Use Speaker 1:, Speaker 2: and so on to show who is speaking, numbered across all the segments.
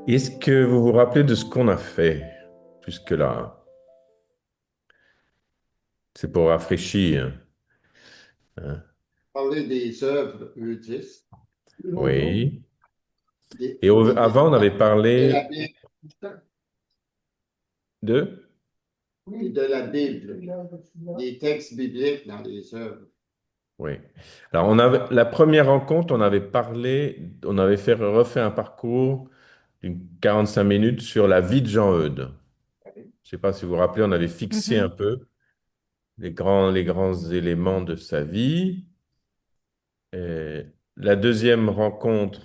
Speaker 1: Est-ce que vous vous rappelez de ce qu'on a fait jusque-là? C'est pour rafraîchir, hein.
Speaker 2: Parler des œuvres bouddhistes,
Speaker 1: Oui.
Speaker 2: des,
Speaker 1: Et
Speaker 2: des
Speaker 1: avant, on
Speaker 2: textes
Speaker 1: avait
Speaker 2: de la
Speaker 1: parlé
Speaker 2: Bible.
Speaker 1: de...
Speaker 2: Oui, de la Bible, des textes bibliques dans les œuvres.
Speaker 1: Oui. Alors, la première rencontre, on avait parlé, on avait refait un parcours d'une 45 minutes sur la vie de Jean-Eudes. Je ne sais pas si vous vous rappelez, on avait fixé un
Speaker 3: Mhm.
Speaker 1: peu les grands éléments de sa vie. Et la deuxième rencontre,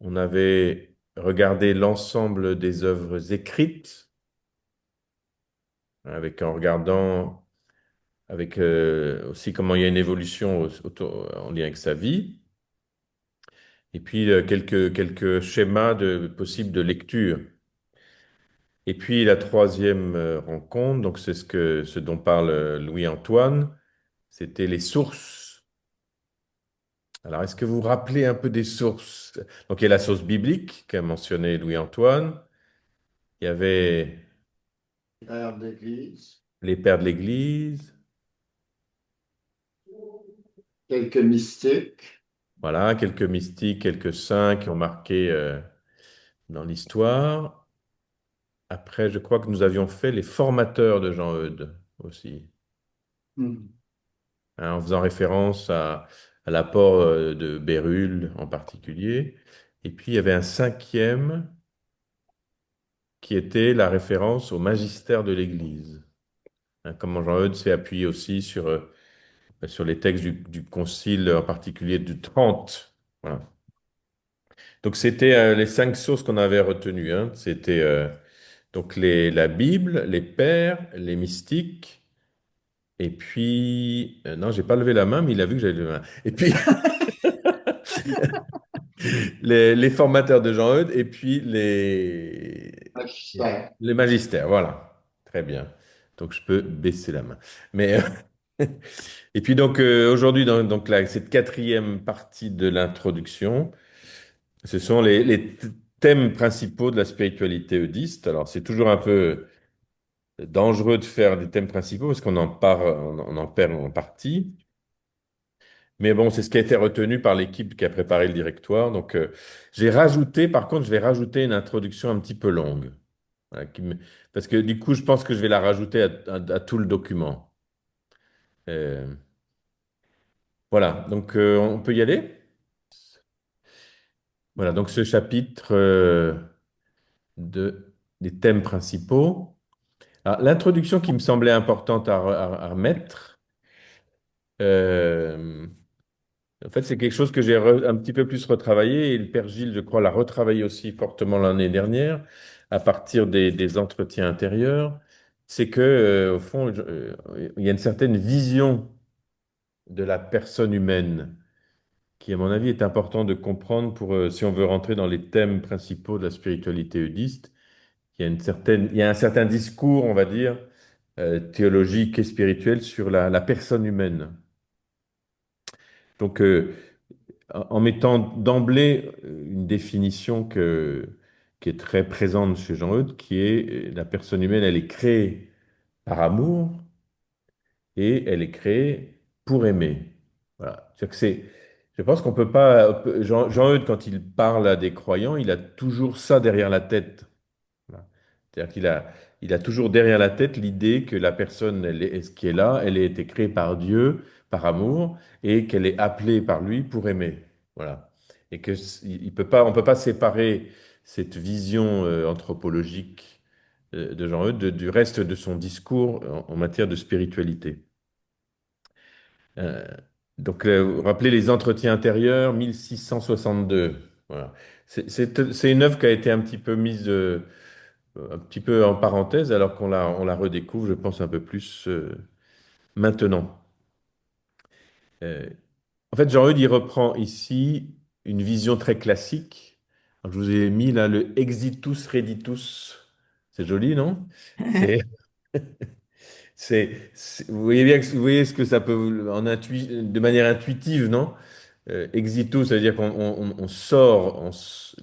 Speaker 1: on avait regardé l'ensemble des œuvres écrites, en regardant avec aussi comment il y a une évolution en lien avec sa vie, et puis quelques schémas possibles de lecture. Et puis la troisième rencontre, donc c'est ce dont parle Louis-Antoine, c'était les sources. Alors, est-ce que vous vous rappelez un peu des sources? Donc, il y a la source biblique qu'a mentionné Louis-Antoine. Il y avait
Speaker 2: Père d'Église,
Speaker 1: les pères de l'Église,
Speaker 2: quelques mystiques.
Speaker 1: voilà, quelques mystiques, quelques saints qui ont marqué dans l'histoire. Après, je crois que nous avions fait les formateurs de Jean-Eudes aussi,
Speaker 2: Hmm.
Speaker 1: hein, en faisant référence à l'apport de Bérulle en particulier. Et puis, il y avait un cinquième qui était la référence au magistère de l'Église, hein, comment Jean-Eudes s'est appuyé aussi sur les textes du Concile, en particulier du 30. Voilà. Donc, c'était les cinq sources qu'on avait retenues, hein. C'était donc la Bible, les pères, les mystiques. Et puis, non, j'ai pas levé la main, mais il a vu que j'avais levé la main. Et puis, les formateurs de Jean-Eudes, et puis
Speaker 2: Magistère.
Speaker 1: les magistères, voilà. Très bien. Donc, je peux baisser la main. Mais, et puis, donc, aujourd'hui, donc, là, cette quatrième partie de l'introduction, ce sont les thèmes principaux de la spiritualité eudiste. Alors, c'est toujours un peu dangereux de faire des thèmes principaux parce on en perd en partie. Mais bon, c'est ce qui a été retenu par l'équipe qui a préparé le directoire. Donc, par contre, je vais rajouter une introduction un petit peu longue. Voilà, parce que du coup, je pense que je vais la rajouter à tout le document. Euh, voilà, donc on peut y aller? Voilà, donc ce chapitre des thèmes principaux. Alors, l'introduction qui me semblait importante à remettre, euh, en fait, c'est quelque chose que j'ai un petit peu plus retravaillé et le Père Gilles, je crois, l'a retravaillé aussi fortement l'année dernière à partir des entretiens intérieurs. C'est que, au fond, il y a une certaine vision de la personne humaine qui, à mon avis, est important de comprendre si on veut rentrer dans les thèmes principaux de la spiritualité eudiste. Il y a un certain discours, on va dire, théologique et spirituel sur la personne humaine. Donc, en mettant d'emblée une définition qui est très présente chez Jean-Eudes, qui est la personne humaine, elle est créée par amour et elle est créée pour aimer. Voilà. C'est-à-dire que je pense qu'on peut pas. Jean-Eudes, quand il parle à des croyants, il a toujours ça derrière la tête. Voilà. C'est-à-dire il a toujours derrière la tête l'idée que la personne ce qui est là, elle a été créée par Dieu, par amour, et qu'elle est appelée par lui pour aimer. Voilà. Et on peut pas séparer cette vision anthropologique de Jean-Eudes du reste de son discours en matière de spiritualité. Euh, donc, vous vous rappelez les entretiens intérieurs, 1662. Voilà. C'est une œuvre qui a été un petit peu mise un petit peu en parenthèse, alors qu'on la redécouvre, je pense, un peu plus maintenant. Euh, En fait, Jean-Eudes, il reprend ici une vision très classique. Alors, je vous ai mis là le exitus reditus. C'est joli, non? C'est, vous voyez bien, vous voyez ce que ça peut, de manière intuitive, non? Exitus, c'est-à-dire qu'on sort,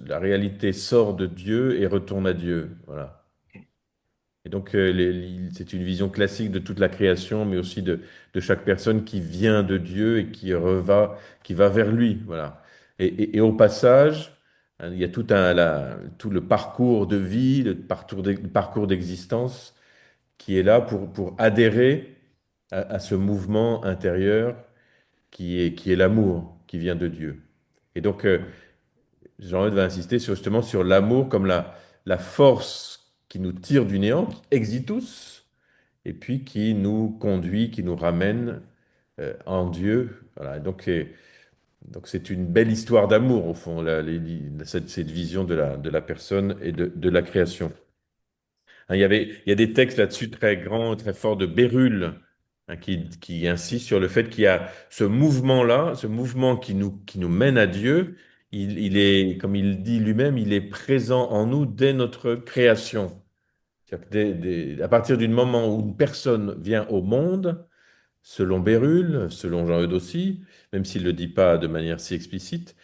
Speaker 1: la réalité sort de Dieu et retourne à Dieu. Voilà. Et donc, c'est une vision classique de toute la création, mais aussi de chaque personne qui vient de Dieu et qui va vers lui. Voilà. Et au passage, hein, il y a tout le parcours de vie, le parcours d'existence qui est là pour adhérer à ce mouvement intérieur qui est l'amour qui vient de Dieu. Et donc, Jean-Eudes va insister justement sur l'amour comme la force qui nous tire du néant, exitus, et puis qui nous conduit, qui nous ramène en Dieu. Voilà. Donc c'est une belle histoire d'amour, au fond, cette vision de la personne et de la création. Hein, il y a des textes là-dessus très grands, très forts de Bérulle, hein, qui insiste sur le fait qu'il y a ce mouvement-là, ce mouvement qui nous mène à Dieu. Il est, comme il dit lui-même, il est présent en nous dès notre création. C'est-à-dire que à partir du moment où une personne vient au monde, selon Bérulle, selon Jean-Eudes aussi, même s'il ne le dit pas de manière si explicite,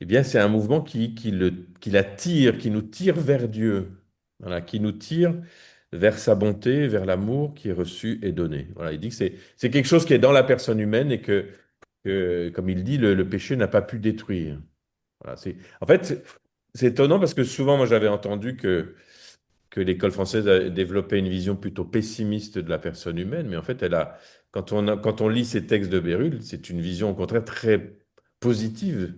Speaker 1: eh bien, c'est un mouvement qui la tire, qui nous tire vers Dieu, voilà, qui nous tire vers sa bonté, vers l'amour qui est reçu et donné. Voilà, il dit que c'est quelque chose qui est dans la personne humaine et comme il dit, le péché n'a pas pu détruire. Voilà, en fait, c'est étonnant parce que souvent, moi, j'avais entendu que l'école française a développé une vision plutôt pessimiste de la personne humaine, mais en fait, quand on lit ces textes de Bérulle, c'est une vision au contraire très positive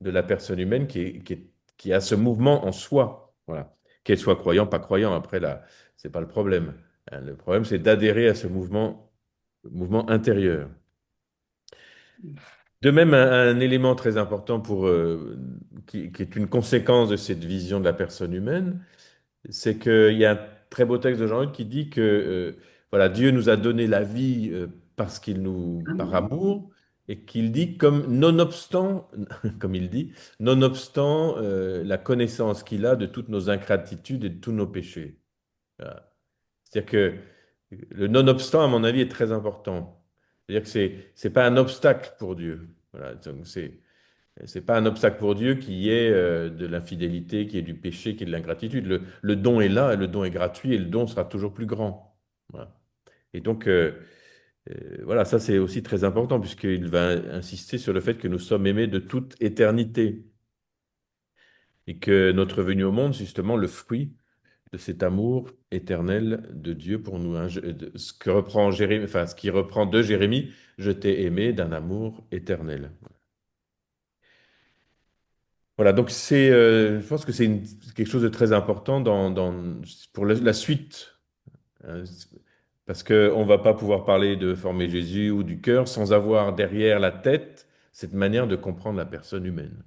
Speaker 1: de la personne humaine qui a ce mouvement en soi, voilà. Qu'elle soit croyant, pas croyant, après là, c'est pas le problème. Hein, le problème, c'est d'adhérer à ce mouvement intérieur. De même, un élément très important qui est une conséquence de cette vision de la personne humaine, c'est qu'il y a un très beau texte de Jean-Luc qui dit que voilà, Dieu nous a donné la vie par amour, et qu'il dit comme nonobstant, comme il dit, nonobstant la connaissance qu'il a de toutes nos ingratitudes et de tous nos péchés. Voilà. C'est-à-dire que le nonobstant, à mon avis, est très important. C'est-à-dire que c'est pas un obstacle pour Dieu. Voilà. Donc c'est pas un obstacle pour Dieu qu'il y ait de l'infidélité, qu'il y ait du péché, qu'il y ait de l'ingratitude. Le don est là, et le don est gratuit, et le don sera toujours plus grand. Voilà. Et donc, voilà, ça c'est aussi très important, puisqu'il va insister sur le fait que nous sommes aimés de toute éternité, et que notre venue au monde, c'est justement le fruit de cet amour éternel de Dieu pour nous. Hein. Ce que reprend Jérémie, enfin, ce qui reprend de Jérémie, je t'ai aimé d'un amour éternel. Voilà, donc je pense que c'est quelque chose de très important pour la suite, hein, parce qu'on ne va pas pouvoir parler de former Jésus ou du cœur sans avoir derrière la tête cette manière de comprendre la personne humaine.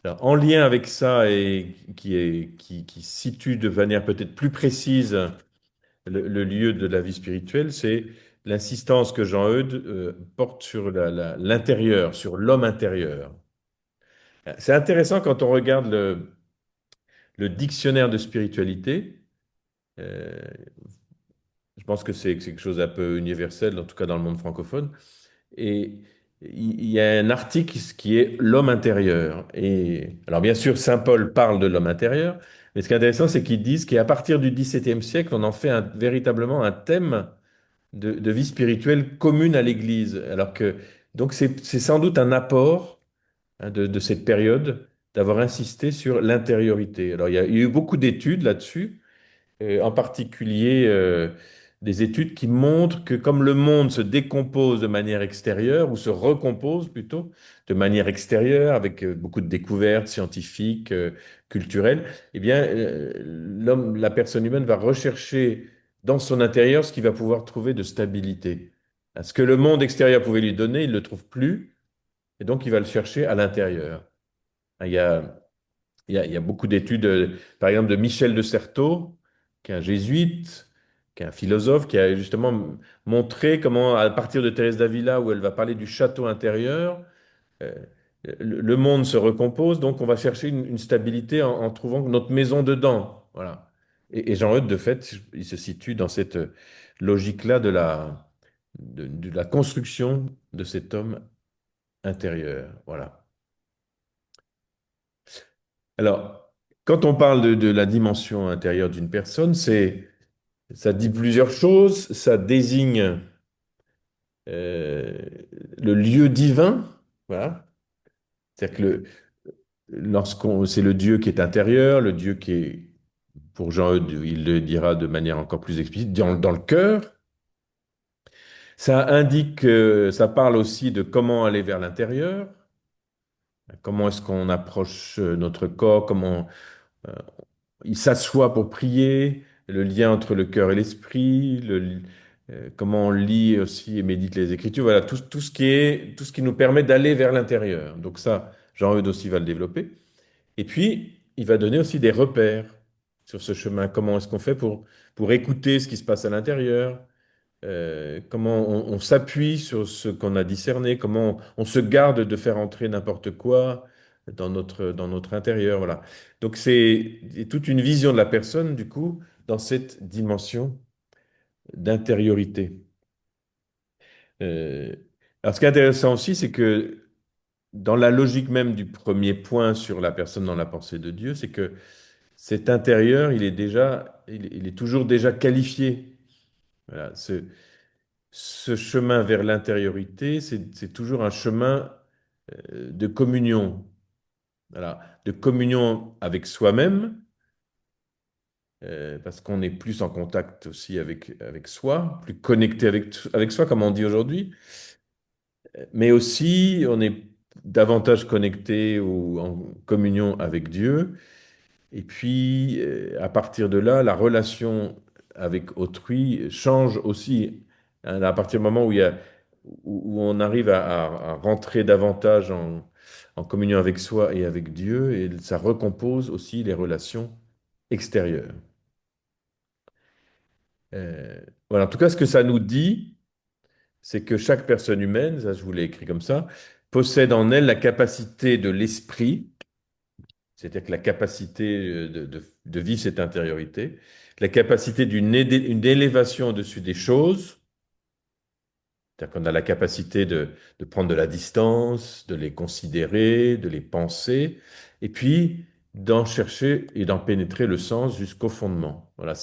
Speaker 1: Alors, en lien avec ça et qui situe de manière peut-être plus précise le lieu de la vie spirituelle, c'est l'insistance que Jean-Eudes porte sur l'intérieur, sur l'homme intérieur. C'est intéressant quand on regarde le dictionnaire de spiritualité. euh, je pense que c'est quelque chose d'un peu universel, en tout cas dans le monde francophone. Et il y a un article qui est l'homme intérieur. Et alors bien sûr, Saint Paul parle de l'homme intérieur, mais ce qui est intéressant, c'est qu'ils disent qu'à partir du XVIIe siècle, on en fait véritablement un thème de vie spirituelle commune à l'Église. Alors que donc c'est sans doute un apport, hein, de cette période d'avoir insisté sur l'intériorité. Alors il y a eu beaucoup d'études là-dessus, en particulier des études qui montrent que comme le monde se décompose de manière extérieure, ou se recompose plutôt de manière extérieure, avec beaucoup de découvertes scientifiques, culturelles, eh bien, la personne humaine va rechercher dans son intérieur ce qu'il va pouvoir trouver de stabilité. Ce que le monde extérieur pouvait lui donner, il ne le trouve plus, et donc il va le chercher à l'intérieur. Il y a il y a beaucoup d'études, par exemple, de Michel de Certeau, qui est un jésuite, qui est un philosophe, qui a justement montré comment, à partir de Thérèse d'Avila, où elle va parler du château intérieur, euh, le monde se recompose, donc on va chercher une stabilité en trouvant notre maison dedans. Voilà. Et Jean-Eudes, de fait, il se situe dans cette logique-là de la construction de cet homme intérieur. Voilà. Alors, quand on parle de la dimension intérieure d'une personne, ça dit plusieurs choses. Ça désigne euh, le lieu divin. Voilà. C'est-à-dire que c'est le Dieu qui est intérieur, le Dieu qui est, pour Jean-Eudes, il le dira de manière encore plus explicite, dans le cœur. Ça indique, ça parle aussi de comment aller vers l'intérieur, comment est-ce qu'on approche notre corps, comment euh, il s'assoit pour prier, le lien entre le cœur et l'esprit, comment on lit aussi et médite les Écritures, voilà, tout ce qui nous permet d'aller vers l'intérieur. Donc ça, Jean-Eudes aussi va le développer. Et puis, il va donner aussi des repères sur ce chemin. Comment est-ce qu'on fait pour écouter ce qui se passe à l'intérieur? Comment on s'appuie sur ce qu'on a discerné? Comment on se garde de faire entrer n'importe quoi dans notre intérieur? Voilà. Donc, c'est toute une vision de la personne, du coup, dans cette dimension d'intériorité. Euh, alors, ce qui est intéressant aussi, c'est que dans la logique même du premier point sur la personne dans la pensée de Dieu, c'est que cet intérieur, il est toujours déjà qualifié. Voilà, ce chemin vers l'intériorité, c'est toujours un chemin de communion. Voilà, de communion avec soi-même, parce qu'on est plus en contact aussi avec soi, plus connecté avec soi, comme on dit aujourd'hui, mais aussi on est davantage connecté ou en communion avec Dieu. Et puis, à partir de là, la relation avec autrui change aussi. Hein, à partir du moment où on arrive à rentrer davantage en communion avec soi et avec Dieu, et ça recompose aussi les relations extérieures. Euh, voilà, en tout cas, ce que ça nous dit, c'est que chaque personne humaine, ça je vous l'ai écrit comme ça, possède en elle la capacité de l'esprit, c'est-à-dire que la capacité de vivre cette intériorité, la capacité une élévation au-dessus des choses, c'est-à-dire qu'on a la capacité de prendre de la distance, de les considérer, de les penser, et puis d'en chercher et d'en pénétrer le sens jusqu'au fondement. Voilà,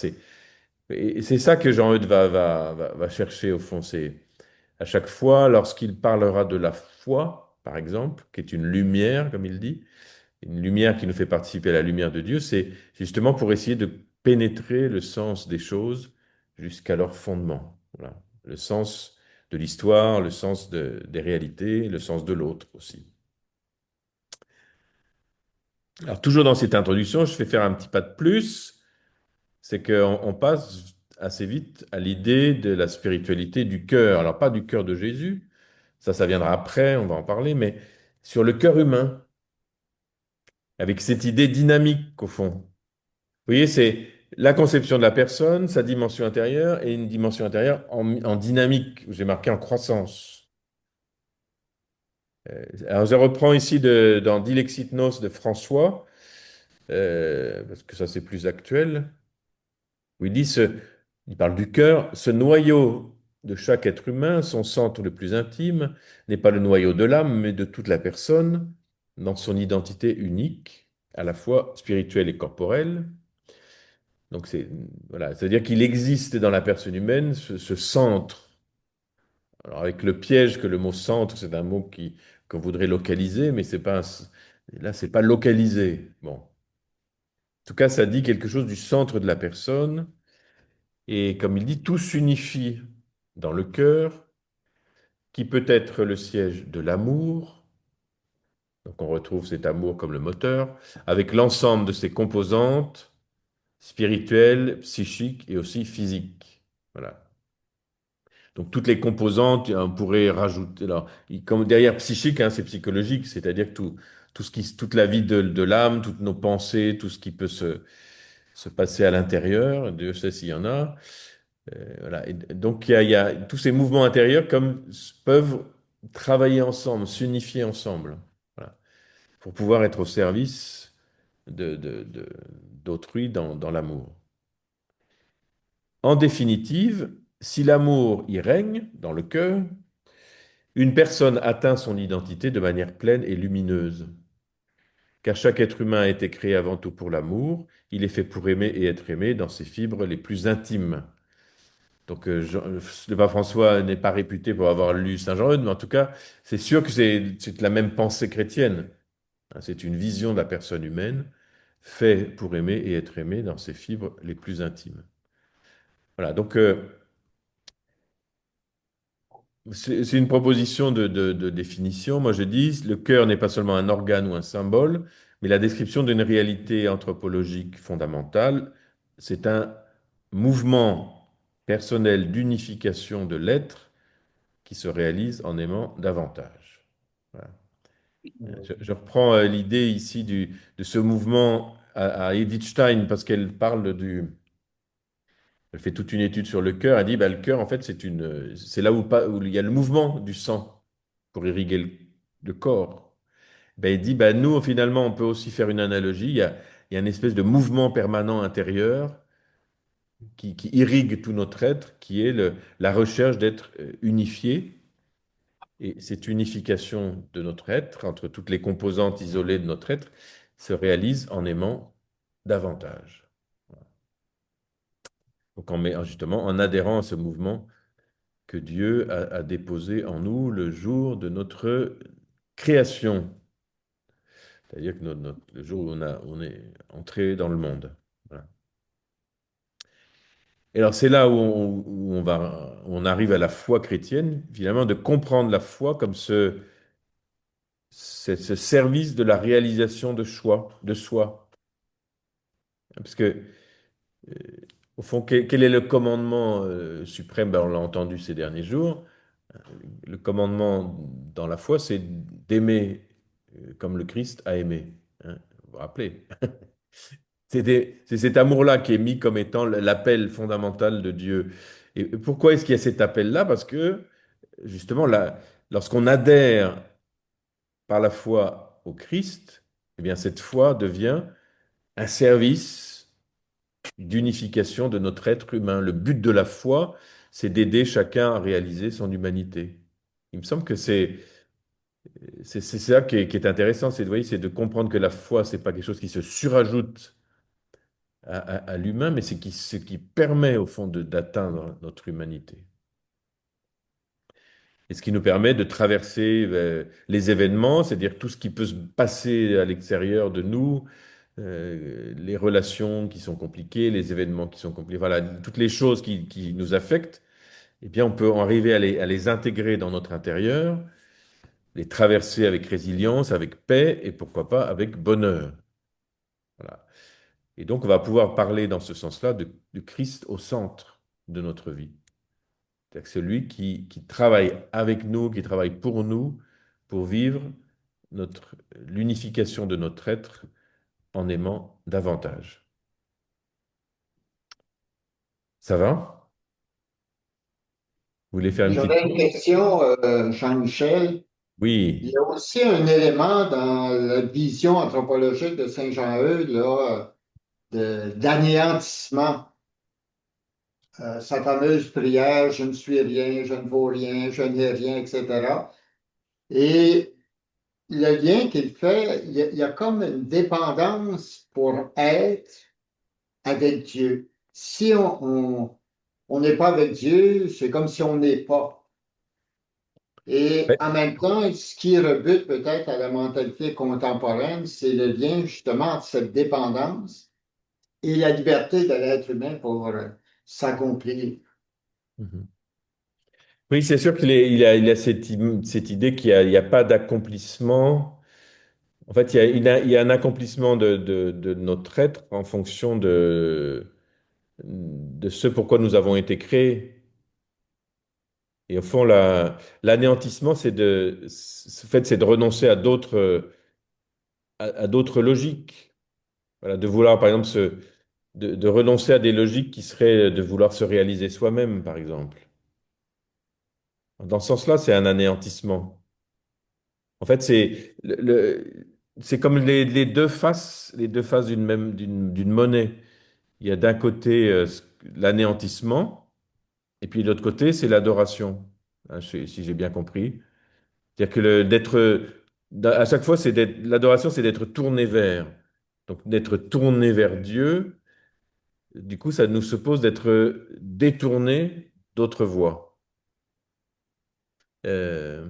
Speaker 1: et c'est ça que Jean-Eudes va chercher au fond. C'est à chaque fois, lorsqu'il parlera de la foi, par exemple, qui est une lumière, comme il dit, une lumière qui nous fait participer à la lumière de Dieu, c'est justement pour essayer de pénétrer le sens des choses jusqu'à leur fondement. Voilà. Le sens de l'histoire, le sens des réalités, le sens de l'autre aussi. Alors, toujours dans cette introduction, je vais faire un petit pas de plus, c'est qu'on passe assez vite à l'idée de la spiritualité du cœur. Alors, pas du cœur de Jésus, ça viendra après, on va en parler, mais sur le cœur humain, avec cette idée dynamique, au fond. Vous voyez, c'est la conception de la personne, sa dimension intérieure et une dimension intérieure en dynamique, j'ai marqué en croissance. Alors, je reprends ici dans Dilexit Nos de François, parce que ça c'est plus actuel, où il parle du cœur, ce noyau de chaque être humain, son centre le plus intime, n'est pas le noyau de l'âme, mais de toute la personne, dans son identité unique, à la fois spirituelle et corporelle. Donc voilà, c'est-à-dire qu'il existe dans la personne humaine ce centre. Alors avec le piège que le mot centre, c'est un mot qu'on voudrait localiser, mais là, c'est pas localisé. Bon. En tout cas, ça dit quelque chose du centre de la personne. Et comme il dit, tout s'unifie dans le cœur, qui peut être le siège de l'amour. Donc on retrouve cet amour comme le moteur, avec l'ensemble de ses composantes spirituelles, psychiques et aussi physiques. Voilà. Donc toutes les composantes, on pourrait rajouter, alors, comme derrière psychique, hein, c'est psychologique, c'est-à-dire que toute la vie de l'âme, toutes nos pensées, tout ce qui peut se passer à l'intérieur, Dieu sait s'il y en a. Voilà. Et donc il y a tous ces mouvements intérieurs peuvent travailler ensemble, s'unifier ensemble, voilà, pour pouvoir être au service d'autrui dans l'amour. En définitive, si l'amour y règne dans le cœur, Une personne atteint son identité de manière pleine et lumineuse. Car chaque être humain a été créé avant tout pour l'amour. Il est fait pour aimer et être aimé dans ses fibres les plus intimes. Donc, le pape François n'est pas réputé pour avoir lu Saint Jean-Eudes, mais en tout cas, c'est sûr que c'est la même pensée chrétienne. Hein, c'est une vision de la personne humaine, fait pour aimer et être aimé dans ses fibres les plus intimes. Voilà, donc c'est une proposition de définition. Moi, je dis, le cœur n'est pas seulement un organe ou un symbole, mais la description d'une réalité anthropologique fondamentale. C'est un mouvement personnel d'unification de l'être qui se réalise en aimant davantage. Voilà. Je reprends l'idée ici de ce mouvement à Edith Stein parce qu'elle parle elle fait toute une étude sur le cœur. Elle dit, bah, le cœur, en fait, c'est là où il y a le mouvement du sang pour irriguer le corps. Ben, il dit, ben, nous, finalement, on peut aussi faire une analogie. Il y a une espèce de mouvement permanent intérieur qui irrigue tout notre être, qui est la recherche d'être unifié. Et cette unification de notre être, entre toutes les composantes isolées de notre être, se réalise en aimant davantage. Donc, justement, en adhérant à ce mouvement que Dieu a déposé en nous le jour de notre création. C'est-à-dire que le jour où on est entré dans le monde. Voilà. Et alors c'est là où on arrive à la foi chrétienne, finalement, de comprendre la foi comme ce service de la réalisation de soi. Parce que, euh, au fond, quel est le commandement suprême? Ben, on l'a entendu ces derniers jours. Le commandement dans la foi, c'est d'aimer comme le Christ a aimé. Hein, vous vous rappelez? C'est cet amour-là qui est mis comme étant l'appel fondamental de Dieu. Et pourquoi est-ce qu'il y a cet appel-là? Parce que, justement, lorsqu'on adhère par la foi au Christ, eh bien, cette foi devient un service d'unification de notre être humain. Le but de la foi, c'est d'aider chacun à réaliser son humanité. Il me semble que c'est ça qui est intéressant, c'est c'est de comprendre que la foi, c'est pas quelque chose qui se surajoute à l'humain, mais c'est ce qui permet au fond d'atteindre notre humanité. Et ce qui nous permet de traverser les événements, c'est-à-dire tout ce qui peut se passer à l'extérieur de nous, les relations qui sont compliquées, les événements qui sont compliqués, voilà, toutes les choses qui nous affectent, eh bien, on peut en arriver à les intégrer dans notre intérieur, les traverser avec résilience, avec paix et pourquoi pas avec bonheur. Voilà. Et donc, on va pouvoir parler dans ce sens-là de Christ au centre de notre vie. C'est-à-dire que celui qui travaille avec nous, qui travaille pour nous, pour vivre l'unification de notre être en aimant davantage. Ça va? Vous voulez faire une petite
Speaker 2: J'aurais une
Speaker 1: pause?
Speaker 2: question, Jean-Michel. Il
Speaker 1: Oui.
Speaker 2: y a aussi un élément dans la vision anthropologique de Saint-Jean-Eudes, là, d'anéantissement. Sa fameuse prière, je ne suis rien, je ne vaux rien, je n'ai rien, etc. Et le lien qu'il fait, il y a comme une dépendance pour être avec Dieu. Si on n'est pas avec Dieu, c'est comme si on n'est pas. Et
Speaker 1: Ouais.
Speaker 2: en même temps, ce qui rebute peut-être à la mentalité contemporaine, c'est le lien justement entre cette dépendance et la liberté de l'être humain pour s'accomplir.
Speaker 1: Mhm. Oui, c'est sûr il a cette idée il y a pas d'accomplissement. En fait, il y a un accomplissement de notre être en fonction de ce pourquoi nous avons été créés. Et au fond, l'anéantissement, en fait, c'est de renoncer à d'autres logiques. Voilà, de vouloir, par exemple, de renoncer à des logiques qui seraient de vouloir se réaliser soi-même, par exemple. Dans ce sens-là, c'est un anéantissement. En fait, c'est comme les deux faces d'une monnaie. Il y a d'un côté l'anéantissement, et puis de l'autre côté, c'est l'adoration. Hein, si j'ai bien compris. C'est-à-dire que à chaque fois, l'adoration, c'est d'être tourné vers. Donc, d'être tourné vers Dieu, du coup, ça nous suppose d'être détourné d'autres voies. Euh,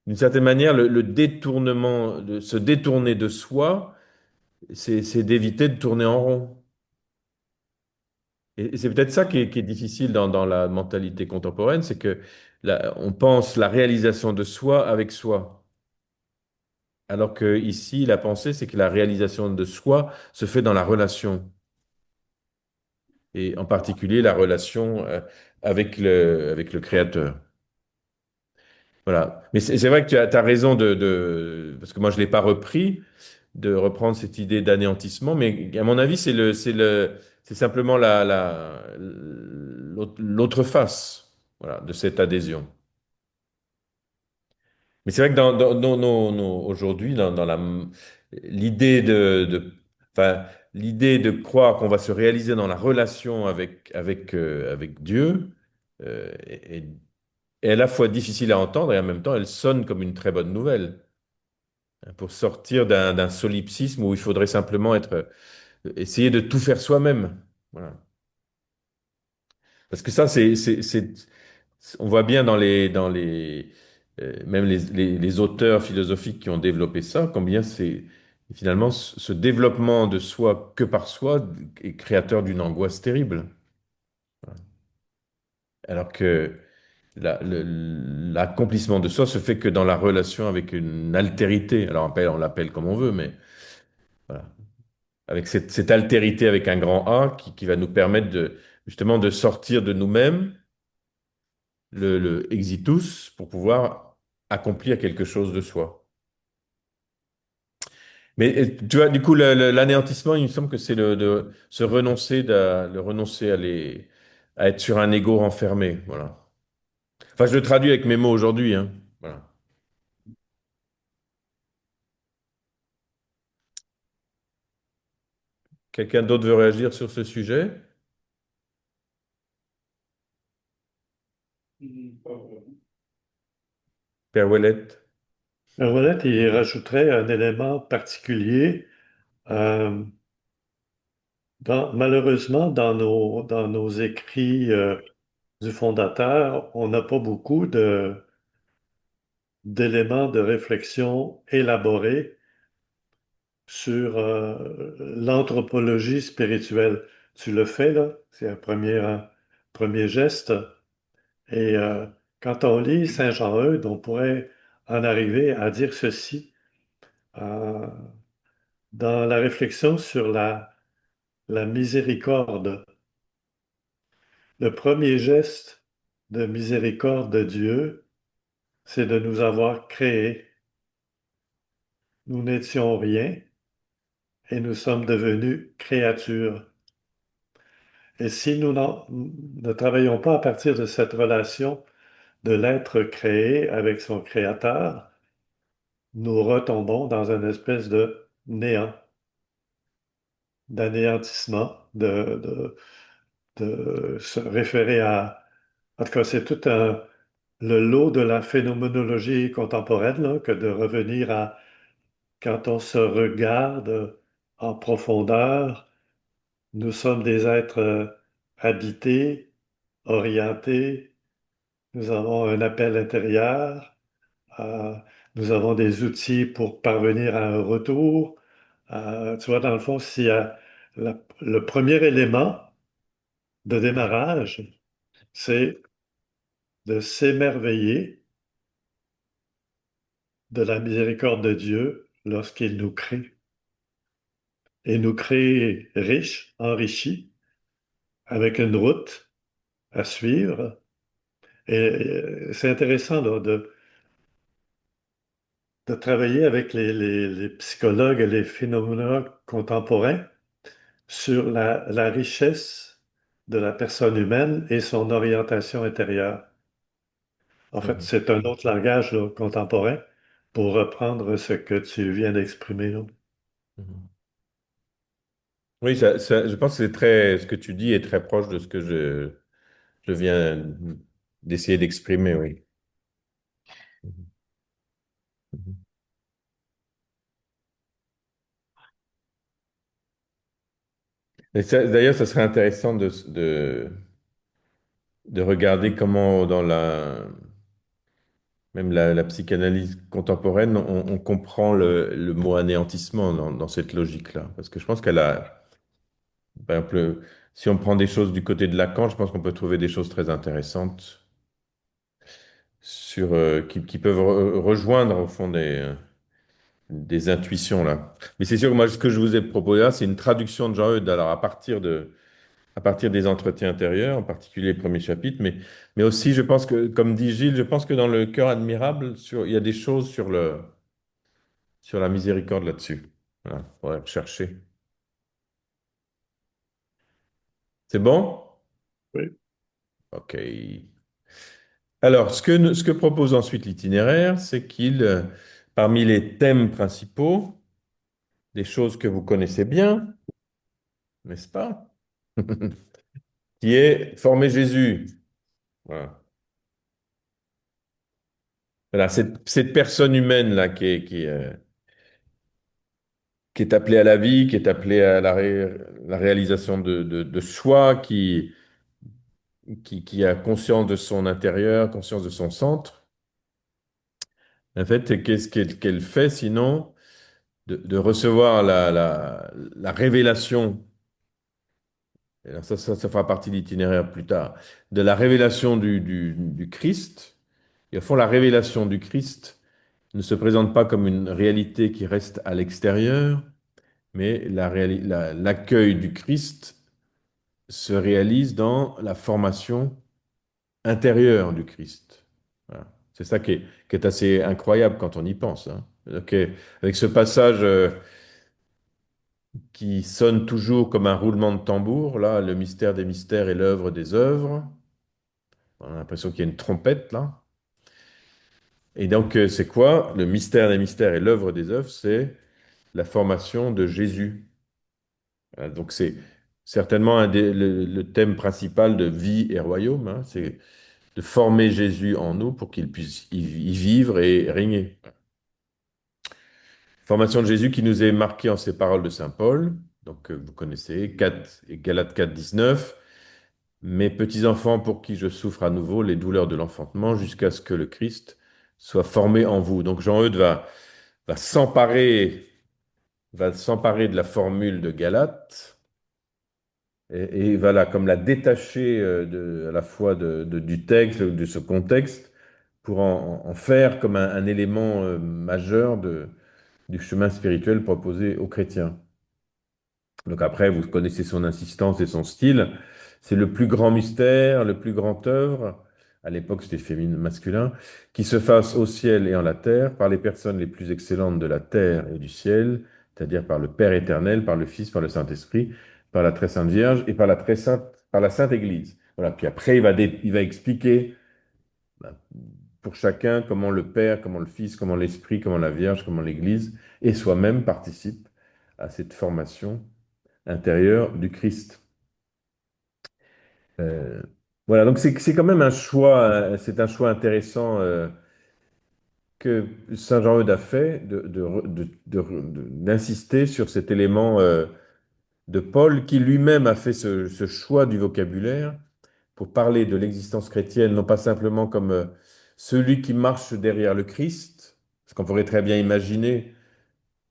Speaker 1: D'une certaine manière, le détournement, se détourner de soi, c'est d'éviter de tourner en rond. Et c'est peut-être ça qui est difficile dans la mentalité contemporaine, c'est que on pense la réalisation de soi avec soi. Alors que ici, la pensée, c'est que la réalisation de soi se fait dans la relation, et en particulier la relation avec le Créateur. Voilà. Mais c'est vrai que tu as raison parce que moi, je ne l'ai pas repris, de reprendre cette idée d'anéantissement, mais à mon avis, c'est simplement l'autre face, voilà, de cette adhésion. Mais c'est vrai que aujourd'hui, l'idée enfin, l'idée de croire qu'on va se réaliser dans la relation avec Dieu est à la fois difficile à entendre et en même temps, elle sonne comme une très bonne nouvelle, hein, pour sortir d'un solipsisme où il faudrait simplement essayer de tout faire soi-même. Voilà. Parce que ça, on voit bien même les auteurs philosophiques qui ont développé ça, combien c'est finalement ce développement de soi que par soi est créateur d'une angoisse terrible. Alors que l'accomplissement de soi se fait que dans la relation avec une altérité. Alors on l'appelle comme on veut, mais voilà. Avec cette altérité avec un grand A qui va nous permettre justement de sortir de nous-mêmes le exitus pour pouvoir accomplir quelque chose de soi. Mais tu vois, du coup, l'anéantissement, il me semble que c'est de se renoncer, le renoncer à être sur un ego renfermé. Voilà. Enfin, je le traduis avec mes mots aujourd'hui, hein. Voilà. Quelqu'un d'autre veut réagir sur ce sujet? Père Ouellette.
Speaker 3: Voilà, il rajouterait un élément particulier. euh, Malheureusement, dans nos écrits du fondateur, on n'a pas beaucoup d'éléments de réflexion élaborés sur l'anthropologie spirituelle. Tu le fais, là, c'est un premier geste. Et quand on lit Saint Jean-Eudes, on pourrait en arriver à dire ceci. euh, dans la réflexion sur la miséricorde, le premier geste de miséricorde de Dieu, c'est de nous avoir créés. Nous n'étions rien et nous sommes devenus créatures. Et si ne travaillons pas à partir de cette relation de l'être créé avec son créateur, nous retombons dans une espèce de néant, d'anéantissement, de se référer à... En tout cas, c'est le lot de la phénoménologie contemporaine, là, que de revenir à quand on se regarde en profondeur, nous sommes des êtres habités, orientés, nous avons un appel intérieur, euh, nous avons des outils pour parvenir à un retour. Tu vois, dans le fond, si le premier élément de démarrage, c'est de s'émerveiller de la miséricorde de Dieu lorsqu'il nous crée et nous crée riches, enrichis, avec une route à suivre. Et c'est intéressant là, de travailler avec les psychologues et les phénoménologues contemporains sur la richesse de la personne humaine et son orientation intérieure. En fait,
Speaker 1: Mhm.
Speaker 3: c'est un autre langage là, contemporain pour reprendre ce que tu viens d'exprimer, là.
Speaker 1: Mhm. Oui, je pense que ce que tu dis est très proche de ce que je viens d'essayer d'exprimer, oui. Mhm. D'ailleurs, ça serait intéressant de regarder comment dans même la psychanalyse contemporaine, on comprend le mot anéantissement dans cette logique-là. Parce que je pense qu'elle a, par exemple, si on prend des choses du côté de Lacan, je pense qu'on peut trouver des choses très intéressantes qui peuvent rejoindre au fond des intuitions là. Mais c'est sûr que moi, ce que je vous ai proposé là, c'est une traduction de Jean Eudes, alors à partir des entretiens intérieurs, en particulier le premier chapitre, mais aussi, je pense que, comme dit Gilles, je pense que dans le cœur admirable, il y a des choses sur la miséricorde là-dessus. Voilà, on va rechercher. C'est bon?
Speaker 3: Oui,
Speaker 1: OK. Alors, ce que propose ensuite l'itinéraire, c'est parmi les thèmes principaux, des choses que vous connaissez bien, n'est-ce pas? Qui est former Jésus. Voilà. Voilà, cette personne humaine-là qui est appelée à la vie, qui est appelée à la réalisation de soi, qui a conscience de son intérieur, conscience de son centre. En fait, qu'est-ce qu'elle fait sinon de recevoir la révélation, et alors ça fera partie de l'itinéraire plus tard, de la révélation du Christ. Et au fond, la révélation du Christ ne se présente pas comme une réalité qui reste à l'extérieur, mais l'accueil du Christ se réalise dans la formation intérieure du Christ. Voilà. C'est ça qui est assez incroyable quand on y pense, hein. Donc, avec ce passage qui sonne toujours comme un roulement de tambour, là, le mystère des mystères et l'œuvre des œuvres. On a l'impression qu'il y a une trompette là. Et donc, c'est quoi? Le mystère des mystères et l'œuvre des œuvres, c'est la formation de Jésus. Donc, c'est certainement le thème principal de Vie et Royaume, hein, c'est de former Jésus en nous pour qu'il puisse y vivre et régner. Formation de Jésus qui nous est marquée en ces paroles de Saint Paul, donc vous connaissez, 4, et Galates 4, 19. Mes petits enfants pour qui je souffre à nouveau les douleurs de l'enfantement jusqu'à ce que le Christ soit formé en vous. Donc Jean-Eudes va s'emparer va s'emparer de la formule de Galate et va comme la détacher à la fois du texte, de ce contexte, pour en faire comme un élément majeur du chemin spirituel proposé aux chrétiens. Donc après, vous connaissez son insistance et son style. C'est le plus grand mystère, le plus grand œuvre, à l'époque c'était féminin, masculin, qui se fasse au ciel et en la terre par les personnes les plus excellentes de la terre et du ciel, c'est-à-dire par le Père éternel, par le Fils, par le Saint-Esprit, par la très sainte Vierge et par la Sainte Église. Voilà. Puis après, il va expliquer ben, pour chacun comment le Père, comment le Fils, comment l'Esprit, comment la Vierge, comment l'Église et soi-même participent à cette formation intérieur du Christ. Euh, voilà, donc c'est quand même un choix, c'est un choix intéressant que Saint Jean-Eudes a fait d'insister sur cet élément de Paul qui lui-même a fait ce choix du vocabulaire pour parler de l'existence chrétienne, non pas simplement comme celui qui marche derrière le Christ, parce qu'on pourrait très bien imaginer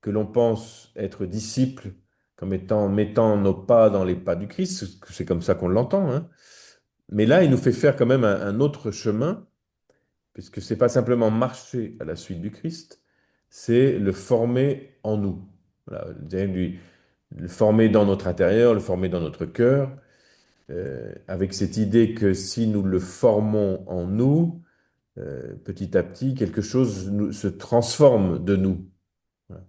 Speaker 1: que l'on pense être disciple comme étant mettant nos pas dans les pas du Christ, c'est comme ça qu'on l'entend, hein. Mais là, il nous fait faire quand même un autre chemin, puisque c'est pas simplement marcher à la suite du Christ, c'est le former en nous. Voilà, le former dans notre intérieur, le former dans notre cœur, avec cette idée que si nous le formons en nous, petit à petit, quelque chose se transforme de nous. Voilà.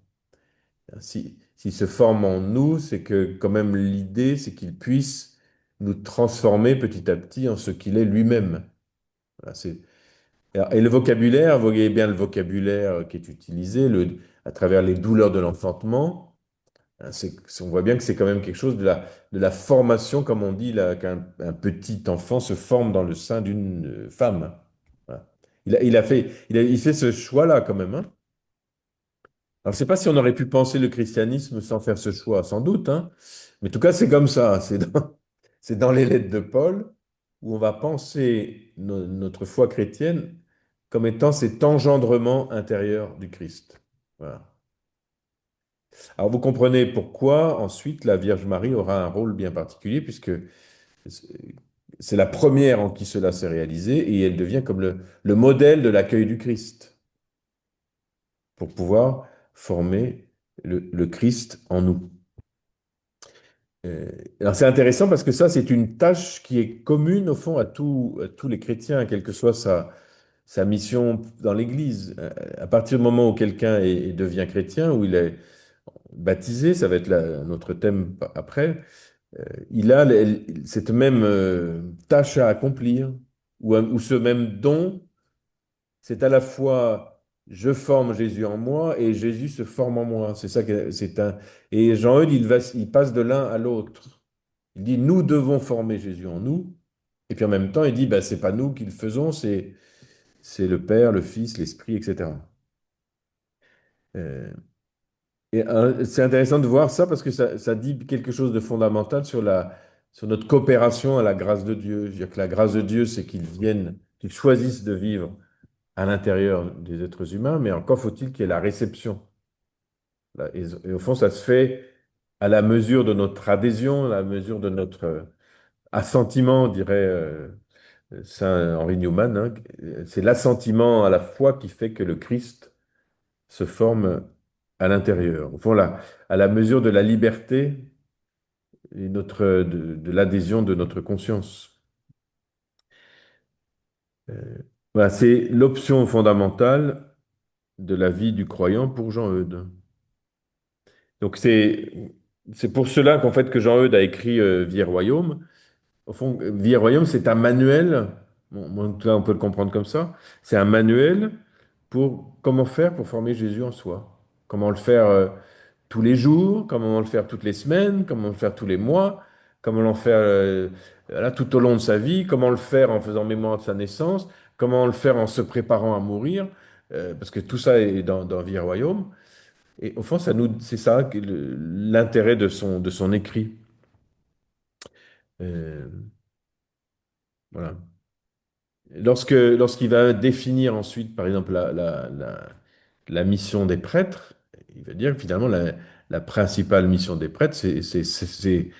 Speaker 1: S'il se forme en nous, c'est que quand même l'idée, c'est qu'il puisse nous transformer petit à petit en ce qu'il est lui-même. Voilà, et le vocabulaire, vous voyez bien le vocabulaire qui est utilisé à travers les douleurs de l'enfantement. Hein, on voit bien que c'est quand même quelque chose de la formation, comme on dit, qu'un un petit enfant se forme dans le sein d'une femme. Voilà. Il fait ce choix-là quand même, hein. Alors, je ne sais pas si on aurait pu penser le christianisme sans faire ce choix, sans doute, hein. Mais en tout cas, c'est comme ça. C'est dans les lettres de Paul où on va penser notre foi chrétienne comme étant cet engendrement intérieur du Christ. Voilà. Alors, vous comprenez pourquoi ensuite la Vierge Marie aura un rôle bien particulier, puisque c'est la première en qui cela s'est réalisé et elle devient comme le modèle de l'accueil du Christ pour pouvoir former le Christ en nous. Euh, alors c'est intéressant parce que ça, c'est une tâche qui est commune au fond à tous les chrétiens, quelle que soit sa mission dans l'Église. À partir du moment où quelqu'un devient chrétien, où il est baptisé, ça va être notre thème après, il a cette même tâche à accomplir, ou ce même don, c'est à la fois je forme Jésus en moi et Jésus se forme en moi. C'est ça que c'est un. Et Jean-Eudes, il passe de l'un à l'autre. Il dit nous devons former Jésus en nous. Et puis en même temps, il dit ben, c'est pas nous qui le faisons, c'est le Père, le Fils, l'Esprit, etc. Euh, c'est intéressant de voir ça parce que ça dit quelque chose de fondamental sur notre coopération à la grâce de Dieu. Je veux dire que la grâce de Dieu, c'est qu'il choisisse de vivre à l'intérieur des êtres humains, mais encore faut-il qu'il y ait la réception. Là, et au fond, ça se fait à la mesure de notre adhésion, à la mesure de notre assentiment, dirait Saint Henri Newman, hein. C'est l'assentiment à la foi qui fait que le Christ se forme à l'intérieur. Au fond, là, à la mesure de la liberté et de l'adhésion de notre conscience. Euh, voilà, c'est l'option fondamentale de la vie du croyant pour Jean-Eudes. Donc c'est pour cela qu'en fait que Jean-Eudes a écrit Vie et Royaume. Au fond, Vie et Royaume, c'est un manuel. Bon, en tout cas, on peut le comprendre comme ça. C'est un manuel pour comment faire pour former Jésus en soi. Comment le faire tous les jours, comment le faire toutes les semaines, comment le faire tous les mois, comment le faire voilà, tout au long de sa vie, comment le faire en faisant mémoire de sa naissance, comment le faire en se préparant à mourir, parce que tout ça est dans Vie et Royaume. Et au fond, c'est ça l'intérêt de son écrit. Euh, voilà. Lorsqu'il va définir ensuite, par exemple, la mission des prêtres, il va dire que finalement, la principale mission des prêtres, c'est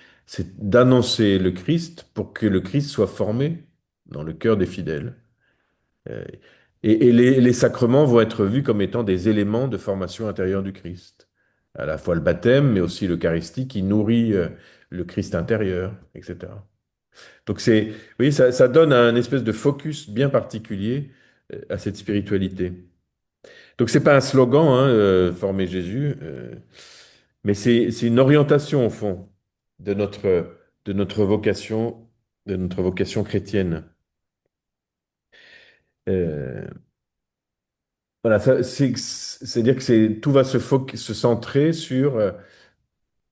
Speaker 1: d'annoncer le Christ pour que le Christ soit formé dans le cœur des fidèles. Euh, et les sacrements vont être vus comme étant des éléments de formation intérieure du Christ. À la fois le baptême, mais aussi l'Eucharistie qui nourrit le Christ intérieur, etc. Donc vous voyez, ça donne un espèce de focus bien particulier à cette spiritualité. Donc c'est pas un slogan, hein, former Jésus, mais c'est une orientation au fond de de notre vocation, de notre vocation chrétienne. Euh, voilà, c'est-à-dire que tout va se centrer sur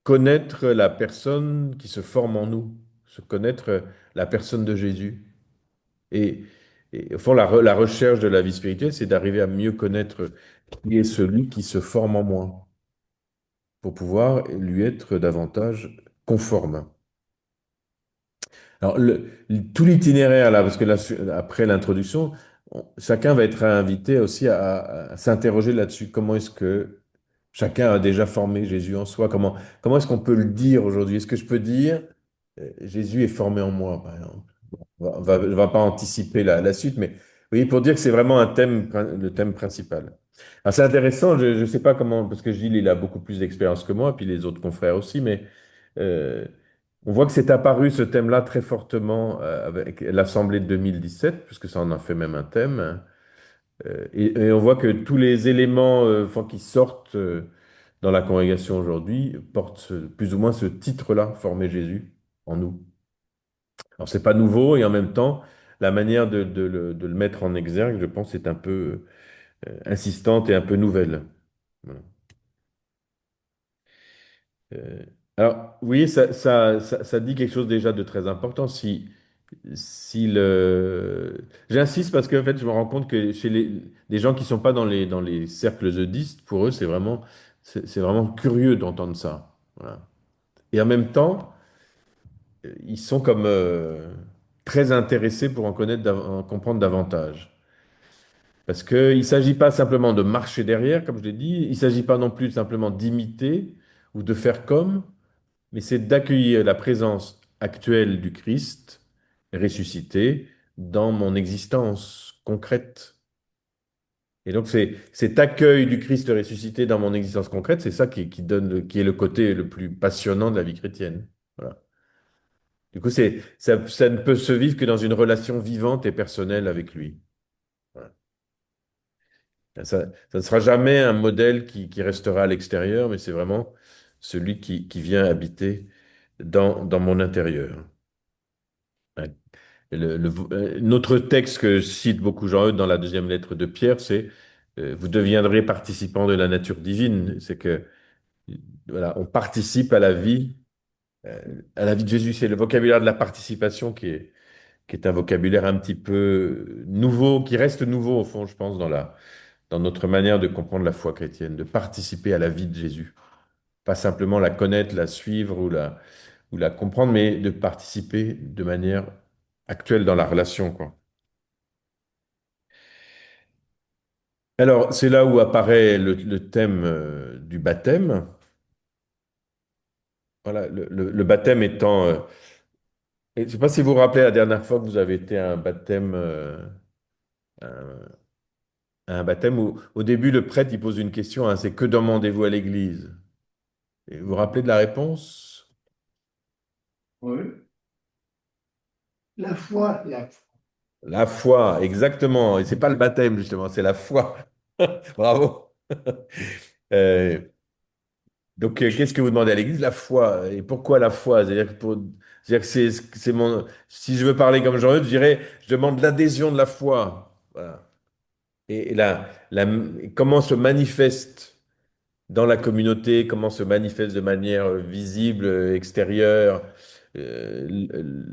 Speaker 1: connaître la personne qui se forme en nous, se connaître la personne de Jésus. Et, et au fond, la recherche de la vie spirituelle, c'est d'arriver à mieux connaître qui est celui qui se forme en moi, pour pouvoir lui être davantage conforme. Alors, tout l'itinéraire, là, parce que là, après l'introduction, chacun va être invité aussi à s'interroger là-dessus. Comment est-ce que chacun a déjà formé Jésus en soi? Comment est-ce qu'on peut le dire aujourd'hui? Est-ce que je peux dire, Jésus est formé en moi, par exemple? Je va pas anticiper la suite, mais oui, pour dire que c'est vraiment un thème, le thème principal. Alors, c'est intéressant, je ne sais pas comment, parce que Gilles, il a beaucoup plus d'expérience que moi, puis les autres confrères aussi, mais euh, on voit que c'est apparu ce thème-là très fortement avec l'Assemblée de 2017, puisque ça en a fait même un thème, hein. Et on voit que tous les éléments enfin, qui sortent dans la congrégation aujourd'hui portent plus ou moins ce titre-là, Former Jésus en nous. Alors, c'est pas nouveau et en même temps, la manière de le mettre en exergue, je pense, est un peu insistante et un peu nouvelle. Voilà. Euh, alors, vous voyez, ça dit quelque chose déjà de très important. Si J'insiste parce que en fait, je me rends compte que chez les gens qui sont pas dans les cercles eudistes, pour eux, c'est vraiment C'est vraiment curieux d'entendre ça. Voilà. Et en même temps, ils sont comme très intéressés pour en connaître, en comprendre davantage. Parce qu'il ne s'agit pas simplement de marcher derrière, comme je l'ai dit, il ne s'agit pas non plus simplement d'imiter ou de faire comme, mais c'est d'accueillir la présence actuelle du Christ ressuscité dans mon existence concrète. Et donc, c'est cet accueil du Christ ressuscité dans mon existence concrète, c'est ça qui donne, qui est le côté le plus passionnant de la vie chrétienne. Voilà. Du coup, ça ne peut se vivre que dans une relation vivante et personnelle avec lui. Voilà. Ça ne sera jamais un modèle qui restera à l'extérieur, mais c'est vraiment celui qui vient habiter dans mon intérieur. Ouais. Et notre texte que cite beaucoup Jean-Eudes dans la deuxième lettre de Pierre, c'est vous deviendrez participants de la nature divine. C'est que voilà, on participe à la vie de Jésus. C'est le vocabulaire de la participation qui est un vocabulaire un petit peu nouveau, qui reste nouveau au fond, je pense, dans notre manière de comprendre la foi chrétienne, de participer à la vie de Jésus. Pas simplement la connaître, la suivre ou la comprendre, mais de participer de manière actuelle dans la relation, quoi. Alors, c'est là où apparaît le thème du baptême. Voilà, le baptême étant. Je ne sais pas si vous vous rappelez la dernière fois que vous avez été à un baptême, un, à un baptême où, au début, le prêtre il pose une question, hein, c'est que demandez-vous à l'Église? Et vous vous rappelez de la réponse?
Speaker 2: Oui. La foi, la foi.
Speaker 1: La foi, exactement. Et c'est pas le baptême, justement, c'est la foi. Bravo. Euh, donc, qu'est-ce que vous demandez à l'Église? La foi. Et pourquoi la foi? C'est-à-dire que c'est mon. Si je veux parler comme Jean-Eudes, je dirais, je demande l'adhésion de la foi. Voilà. Et comment se manifeste dans la communauté, comment se manifeste de manière visible, extérieure,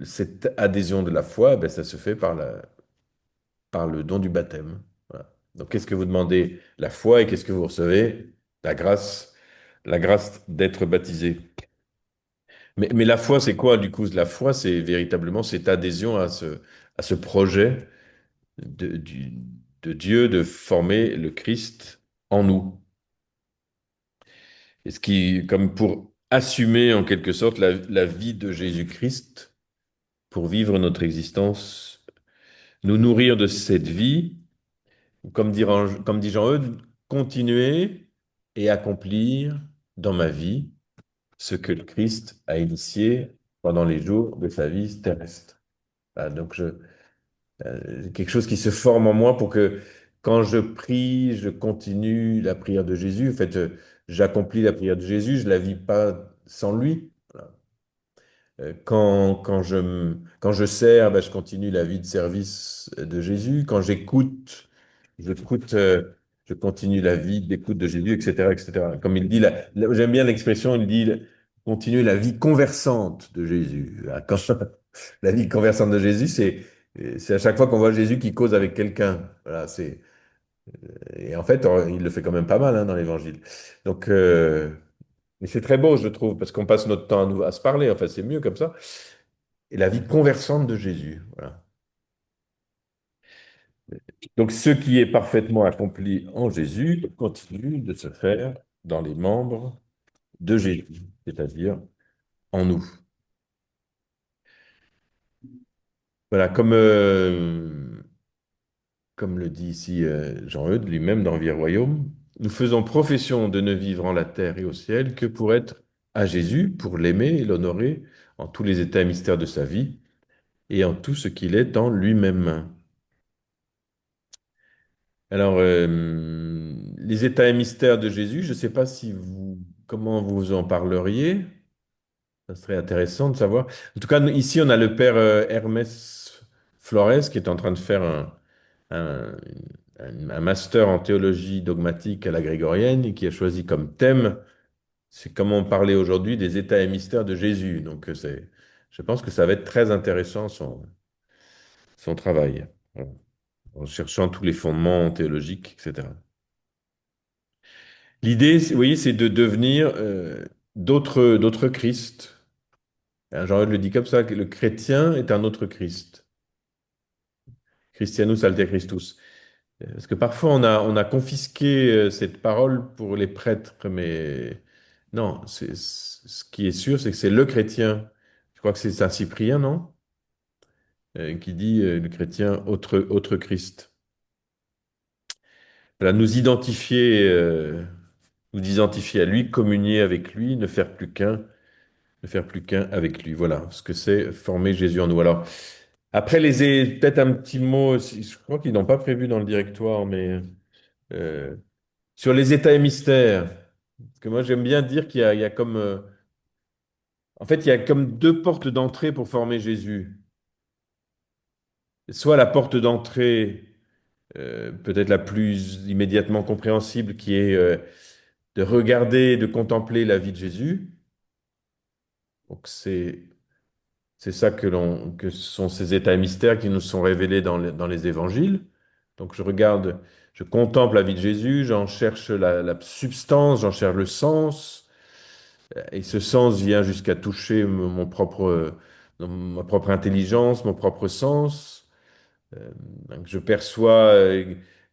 Speaker 1: cette adhésion de la foi, ben, ça se fait par le don du baptême. Voilà. Donc, qu'est-ce que vous demandez? La foi et qu'est-ce que vous recevez? La grâce d'être baptisé. Mais la foi, c'est quoi du coup? La foi, c'est véritablement cette adhésion à ce projet de Dieu de former le Christ en nous. Et ce qui, comme pour assumer en quelque sorte la vie de Jésus-Christ, pour vivre notre existence, nous nourrir de cette vie, comme dit Jean-Eudes, continuer et accomplir dans ma vie ce que le Christ a initié pendant les jours de sa vie terrestre. Voilà, donc, quelque chose qui se forme en moi pour que quand je prie, je continue la prière de Jésus. En fait, j'accomplis la prière de Jésus, je ne la vis pas sans lui. Voilà. Quand je sers, ben, je continue la vie de service de Jésus. Quand j'écoute, je continue la vie d'écoute de Jésus, etc., etc. Comme il dit, j'aime bien l'expression, il dit continuer la vie conversante de Jésus. Ah, la vie conversante de Jésus, c'est à chaque fois qu'on voit Jésus qui cause avec quelqu'un. Voilà, et en fait, il le fait quand même pas mal hein, dans l'Évangile. Donc, mais c'est très beau, je trouve, parce qu'on passe notre temps à se parler. Enfin, c'est mieux comme ça. Et la vie conversante de Jésus. Voilà. Donc, ce qui est parfaitement accompli en Jésus continue de se faire dans les membres de Jésus, c'est-à-dire en nous. Voilà, comme le dit ici Jean-Eudes lui-même dans Vie et Royaume, nous faisons profession de ne vivre en la terre et au ciel que pour être à Jésus, pour l'aimer et l'honorer en tous les états et mystères de sa vie et en tout ce qu'il est en lui-même. Alors, les états et mystères de Jésus, je ne sais pas comment vous en parleriez. Ça serait intéressant de savoir. En tout cas, ici, on a le père Hermès Flores qui est en train de faire un- un master en théologie dogmatique à la grégorienne et qui a choisi comme thème, c'est comment parler aujourd'hui des états et mystères de Jésus. Donc, je pense que ça va être très intéressant son travail, en cherchant tous les fondements théologiques, etc. L'idée, vous voyez, c'est de devenir d'autres Christ. Hein, Jean-Eudes le dit comme ça, que le chrétien est un autre Christ. Christianus alter Christus. Parce que parfois, on a confisqué cette parole pour les prêtres, mais non, ce qui est sûr, c'est que c'est le chrétien. Je crois que c'est Saint Cyprien, non? Qui dit le chrétien autre Christ. Voilà, nous identifier à lui, communier avec lui, ne faire plus qu'un avec lui. Voilà ce que c'est former Jésus en nous. Alors, après, peut-être un petit mot, je crois qu'ils n'ont pas prévu dans le directoire, mais euh, sur les états et mystères. Parce que moi, j'aime bien dire qu'il y a comme, en fait, il y a comme deux portes d'entrée pour former Jésus. Soit la porte d'entrée, peut-être la plus immédiatement compréhensible, qui est de regarder, de contempler la vie de Jésus. Donc, c'est ça que sont ces états et mystères qui nous sont révélés dans les évangiles. Donc, je contemple la vie de Jésus, j'en cherche la substance, j'en cherche le sens. Et ce sens vient jusqu'à toucher ma propre intelligence, mon propre sens. Donc je perçois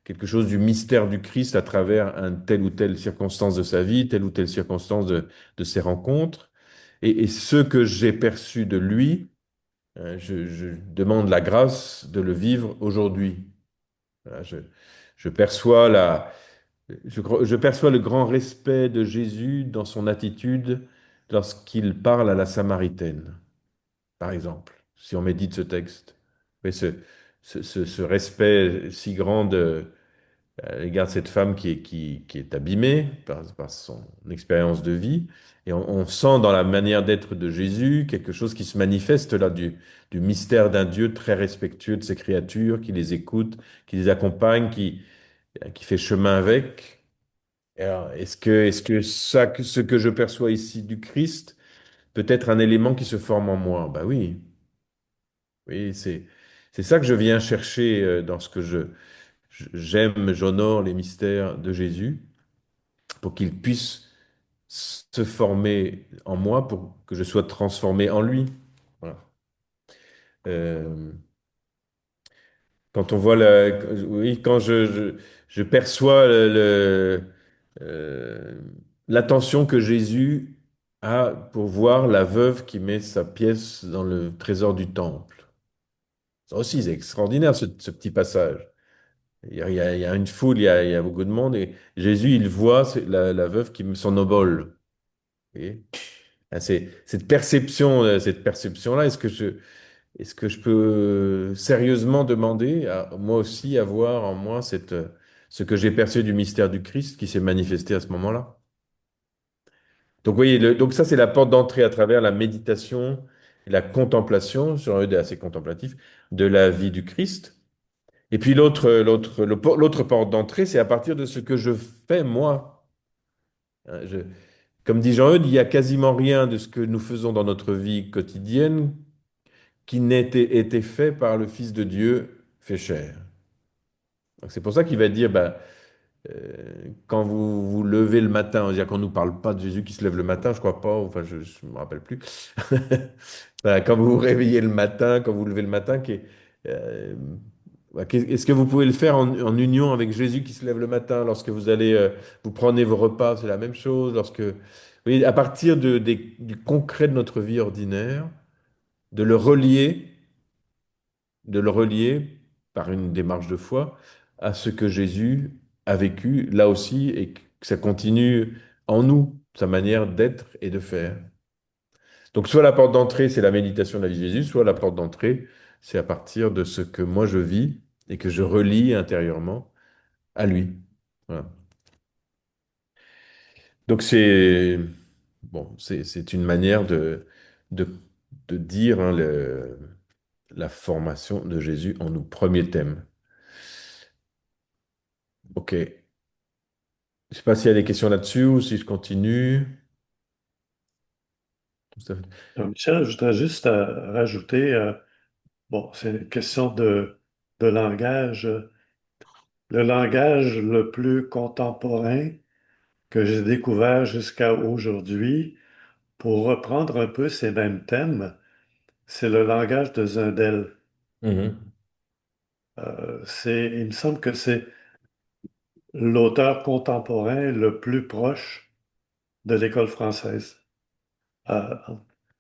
Speaker 1: quelque chose du mystère du Christ à travers telle ou telle circonstance de sa vie, telle ou telle circonstance de ses rencontres. Et ce que j'ai perçu de lui, je demande la grâce de le vivre aujourd'hui. Voilà, je perçois je perçois le grand respect de Jésus dans son attitude lorsqu'il parle à la Samaritaine, par exemple, si on médite ce texte. Mais ce respect si grand à l'égard de cette femme qui est abîmée par son expérience de vie. Et on sent dans la manière d'être de Jésus quelque chose qui se manifeste là du mystère d'un Dieu très respectueux de ses créatures, qui les écoute, qui les accompagne, qui fait chemin avec. Et alors, est-ce que ce que je perçois ici du Christ peut être un élément qui se forme en moi? Ben oui, oui, c'est ça que je viens chercher dans ce que j'aime, j'honore les mystères de Jésus pour qu'ils puissent se former en moi, pour que je sois transformé en lui. Voilà. Euh, Quand on voit oui, quand je perçois euh, l'attention que Jésus a pour voir la veuve qui met sa pièce dans le trésor du temple. Ça aussi, c'est extraordinaire, ce petit passage. Il y a une foule, il y a beaucoup de monde, et Jésus, il voit la veuve qui met son obole. Vous voyez. Ah, cette perception-là, est-ce que je peux sérieusement demander à moi aussi avoir en moi ce que j'ai perçu du mystère du Christ qui s'est manifesté à ce moment-là? Donc, vous voyez, donc ça, c'est la porte d'entrée à travers la méditation et la contemplation, sur un œil assez contemplatif, de la vie du Christ. Et puis l'autre porte d'entrée, c'est à partir de ce que je fais moi. Hein, comme dit Jean-Eudes, il y a quasiment rien de ce que nous faisons dans notre vie quotidienne qui n'ait été fait par le Fils de Dieu fait chair. Donc c'est pour ça qu'il va dire, bah, quand vous vous levez le matin, on va dire qu'on ne nous parle pas de Jésus qui se lève le matin, je crois pas, enfin je ne me rappelle plus. Voilà, quand vous vous réveillez le matin, quand vous vous levez le matin, euh, est-ce que vous pouvez le faire en union avec Jésus qui se lève le matin, lorsque vous allez, vous prenez vos repas, c'est la même chose, vous voyez, à partir du concret de notre vie ordinaire, de le relier de le relier par une démarche de foi à ce que Jésus a vécu là aussi et que ça continue en nous, sa manière d'être et de faire. Donc soit la porte d'entrée, c'est la méditation de la vie de Jésus, soit la porte d'entrée, c'est à partir de ce que moi je vis et que je relie intérieurement à lui. Voilà. Donc c'est une manière de, de dire hein, la formation de Jésus en nous. Premier thème. OK. Je sais pas s'il y a des questions là-dessus ou si je continue. Ça-
Speaker 3: Michel, je voudrais juste rajouter, bon, c'est une question de langage. Le langage le plus contemporain que j'ai découvert jusqu'à aujourd'hui, pour reprendre un peu ces mêmes thèmes, c'est le langage de Zundel.
Speaker 1: Mhm.
Speaker 3: Il me semble que c'est l'auteur contemporain le plus proche de l'école française, euh,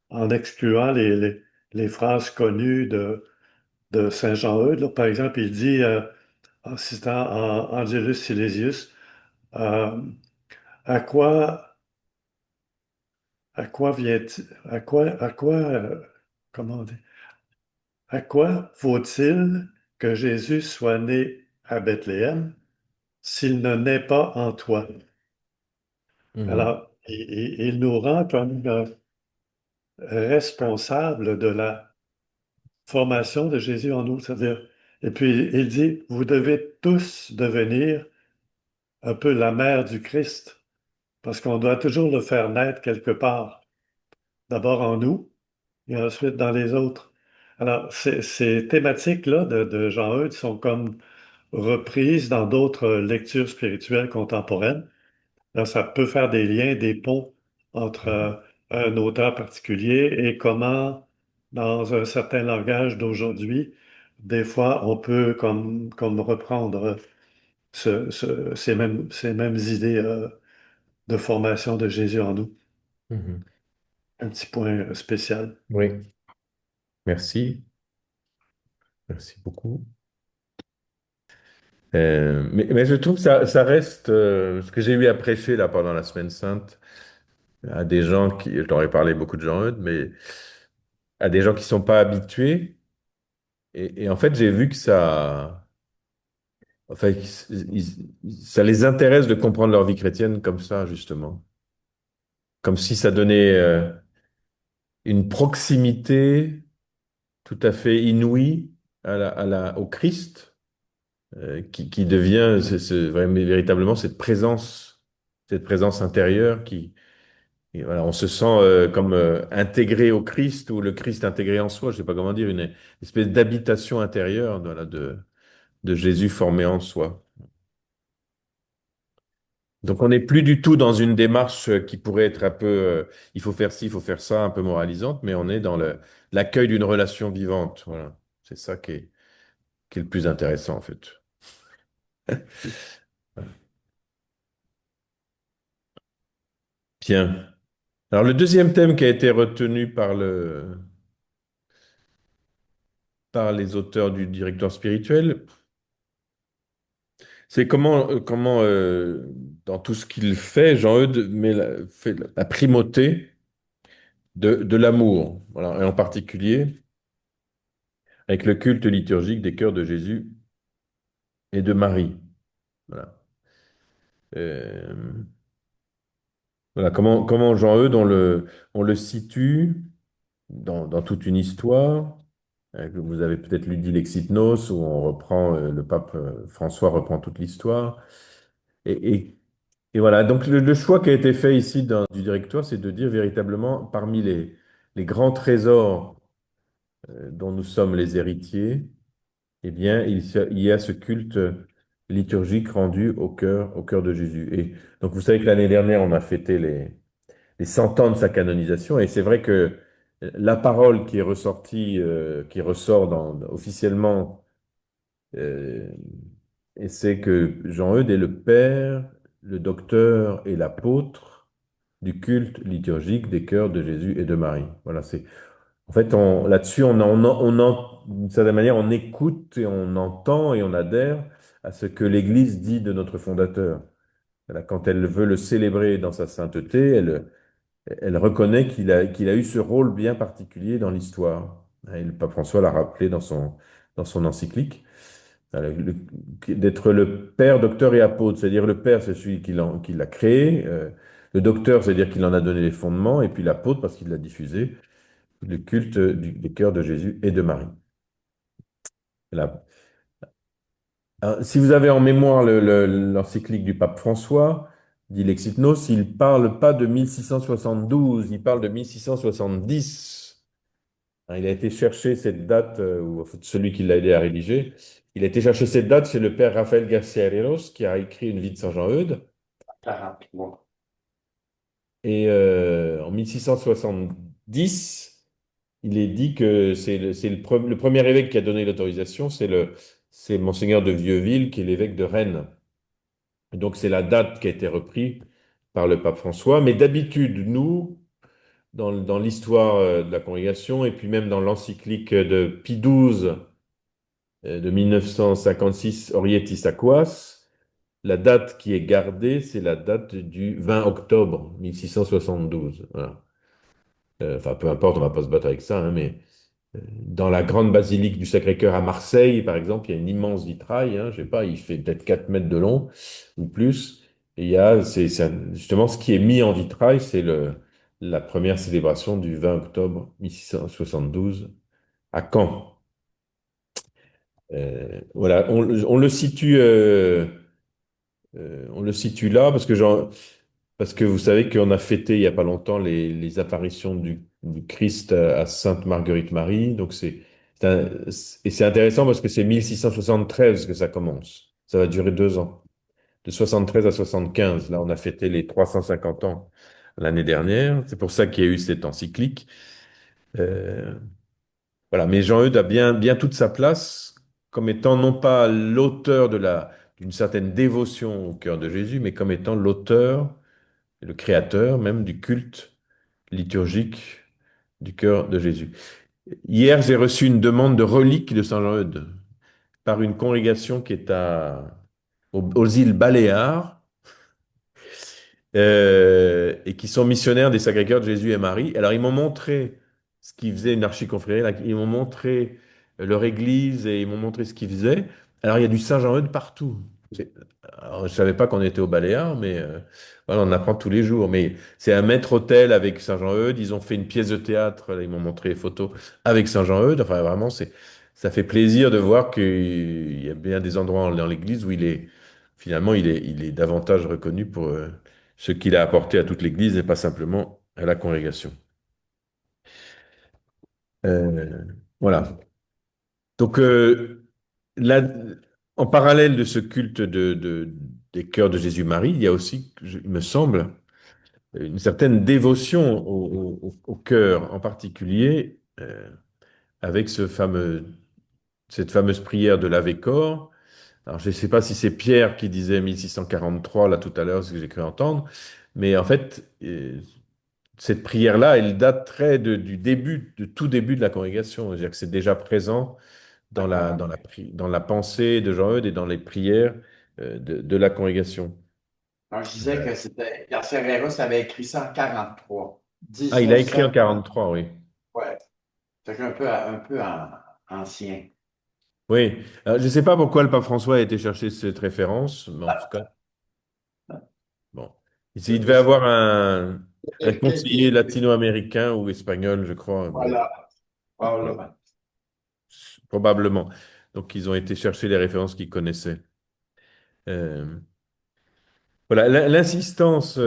Speaker 3: en excluant les phrases connues de Saint-Jean-Eudes. Là. Par exemple, il dit, en citant Angelus Silesius, euh, à quoi, à quoi vient, comment on dit, à quoi vaut-il que Jésus soit né à Bethléem s'il ne naît pas en toi?
Speaker 1: Mhm.
Speaker 3: Alors, il nous rend comme responsables de la formation de Jésus en nous, c'est-à-dire, et puis il dit, vous devez tous devenir un peu la mère du Christ, parce qu'on doit toujours le faire naître quelque part, d'abord en nous et ensuite dans les autres. Alors, ces thématiques-là de Jean Eudes sont comme reprises dans d'autres lectures spirituelles contemporaines. Alors, ça peut faire des liens, des ponts entre un auteur particulier et comment, dans un certain langage d'aujourd'hui, des fois, on peut comme reprendre ces mêmes idées de formation de Jésus en nous.
Speaker 1: Mhm.
Speaker 3: Un petit point spécial.
Speaker 1: Oui, merci. Merci beaucoup. Mais je trouve que ça reste ce que j'ai eu à prêcher là pendant la Semaine Sainte à des gens qui, je leur ai parlé beaucoup de Jean Eudes, mais à des gens qui ne sont pas habitués. Et en fait, j'ai vu que enfin, ça les intéresse de comprendre leur vie chrétienne comme ça, justement. Comme si ça donnait une proximité tout à fait inouïe au Christ, qui devient véritablement cette présence intérieure et voilà, on se sent comme intégré au Christ ou le Christ intégré en soi, je sais pas comment dire, une espèce d'habitation intérieure voilà, de Jésus formé en soi. Donc on n'est plus du tout dans une démarche qui pourrait être un peu il faut faire ci, il faut faire ça, un peu moralisante, mais on est dans l'accueil d'une relation vivante. Voilà. C'est ça qui est le plus intéressant en fait. Bien. Alors le deuxième thème qui a été retenu par les auteurs du directoire spirituel, c'est dans tout ce qu'il fait, Jean-Eudes fait la primauté de l'amour, voilà, et en particulier avec le culte liturgique des cœurs de Jésus et de Marie. Voilà. Euh, voilà, comment Jean-Eudes, on le situe dans toute une histoire. Que vous avez peut-être lu Dilexit Nos, où on reprend, le pape François reprend toute l'histoire. Et, et- et voilà, donc le choix qui a été fait ici du directoire, c'est de dire véritablement, parmi les grands trésors dont nous sommes les héritiers, eh bien, il y a ce culte liturgique rendu au cœur de Jésus. Et donc, vous savez que l'année dernière, on a fêté les 100 ans de sa canonisation, et c'est vrai que la parole qui est ressortie, qui ressort officiellement, euh, et c'est que Jean-Eudes est le père, le docteur et l'apôtre du culte liturgique des cœurs de Jésus et de Marie. Voilà, en fait, là-dessus, d'une certaine manière, on écoute et on entend et on adhère à ce que l'Église dit de notre fondateur. Voilà, quand elle veut le célébrer dans sa sainteté, elle reconnaît qu'il a eu ce rôle bien particulier dans l'histoire. Et le pape François l'a rappelé dans son encyclique. Voilà, d'être le père, docteur et apôtre, c'est-à-dire le père, c'est celui qui l'a créé, le docteur, c'est-à-dire qu'il en a donné les fondements, et puis l'apôtre, parce qu'il l'a diffusé, le culte des cœurs de Jésus et de Marie. Là. Alors, si vous avez en mémoire l'encyclique du pape François, dit Nos, il ne parle pas de 1672, il parle de 1670. Hein, il a été chercher cette date, ou en fait, celui qui l'a aidé à rédiger, il a été chercher cette date chez le père Raphaël Garcia Herreros, qui a écrit une vie de Saint Jean-Eudes.
Speaker 2: 43.
Speaker 1: Et en 1670, il est dit que le premier évêque qui a donné l'autorisation, c'est Monseigneur de Vieux-Ville, qui est l'évêque de Rennes. Et donc c'est la date qui a été reprise par le pape François. Mais d'habitude, nous, dans l'histoire de la congrégation, et puis même dans l'encyclique de Pie XII de 1956, Orietis Aquas, la date qui est gardée, c'est la date du 20 octobre 1672. Voilà. Enfin, peu importe, on ne va pas se battre avec ça, hein, mais dans la grande basilique du Sacré-Cœur à Marseille, par exemple, il y a une immense vitrail, hein, je sais pas, il fait peut-être 4 mètres de long ou plus. Et il y a, justement, ce qui est mis en vitrail, c'est la première célébration du 20 octobre 1672 à Caen. Voilà, on le situe là parce que vous savez qu'on a fêté il n'y a pas longtemps les apparitions du Christ à Sainte Marguerite Marie. Donc c'est un- et c'est intéressant parce que c'est 1673 que ça commence. Ça va durer 2 ans, de 73 à 75. Là, on a fêté les 350 ans l'année dernière. C'est pour ça qu'il y a eu cette encyclique. Euh, voilà, mais Jean-Eudes a bien toute sa place comme étant non pas l'auteur d'une certaine dévotion au cœur de Jésus, mais comme étant l'auteur et le créateur même du culte liturgique du cœur de Jésus. Hier, j'ai reçu une demande de relique de Saint-Jean-Eudes par une congrégation qui est aux îles Baléares et qui sont missionnaires des Sacré-Cœur de Jésus et Marie. Alors, ils m'ont montré ce qu'ils faisaient, une archiconfrérie, là, ils m'ont montré leur église et ils m'ont montré ce qu'ils faisaient. Alors, il y a du Saint-Jean-Eudes partout. Alors, je ne savais pas qu'on était aux Baléares, mais voilà, on en apprend tous les jours. Mais c'est un maître-autel avec Saint-Jean-Eudes. Ils ont fait une pièce de théâtre, là, ils m'ont montré les photos avec Saint-Jean-Eudes. Enfin, vraiment, ça fait plaisir de voir qu'il y a bien des endroits dans l'église où finalement, il est davantage reconnu pour ce qu'il a apporté à toute l'Église et pas simplement à la congrégation. Euh, voilà. Donc, là, en parallèle de ce culte des cœurs de Jésus-Marie, il y a aussi, il me semble, une certaine dévotion au cœur, en particulier avec cette fameuse prière de l'Ave-Corps. Alors, je ne sais pas si c'est Pierre qui disait 1643, là tout à l'heure, ce que j'ai cru entendre, mais en fait, cette prière-là, elle daterait du tout début de la congrégation. C'est-à-dire que c'est déjà présent
Speaker 2: D'accord.
Speaker 1: dans la pensée de Jean-Eudes et dans les prières de la congrégation.
Speaker 4: Alors, je disais que c'était. Garcia Herreros avait écrit ça en 43.
Speaker 1: Ah, il a écrit
Speaker 2: 1900.
Speaker 1: en 43, oui.
Speaker 4: Ouais. C'est un peu ancien.
Speaker 1: Oui. Alors, je ne sais pas pourquoi le pape François a été chercher cette référence, mais en tout cas, bon. Il devait avoir un conseiller latino-américain ou espagnol, je crois, bon,
Speaker 4: Voilà.
Speaker 1: voilà,
Speaker 4: Probablement.
Speaker 1: probablement. Donc, ils ont été chercher les références qu'ils connaissaient. Euh, voilà, l'insistance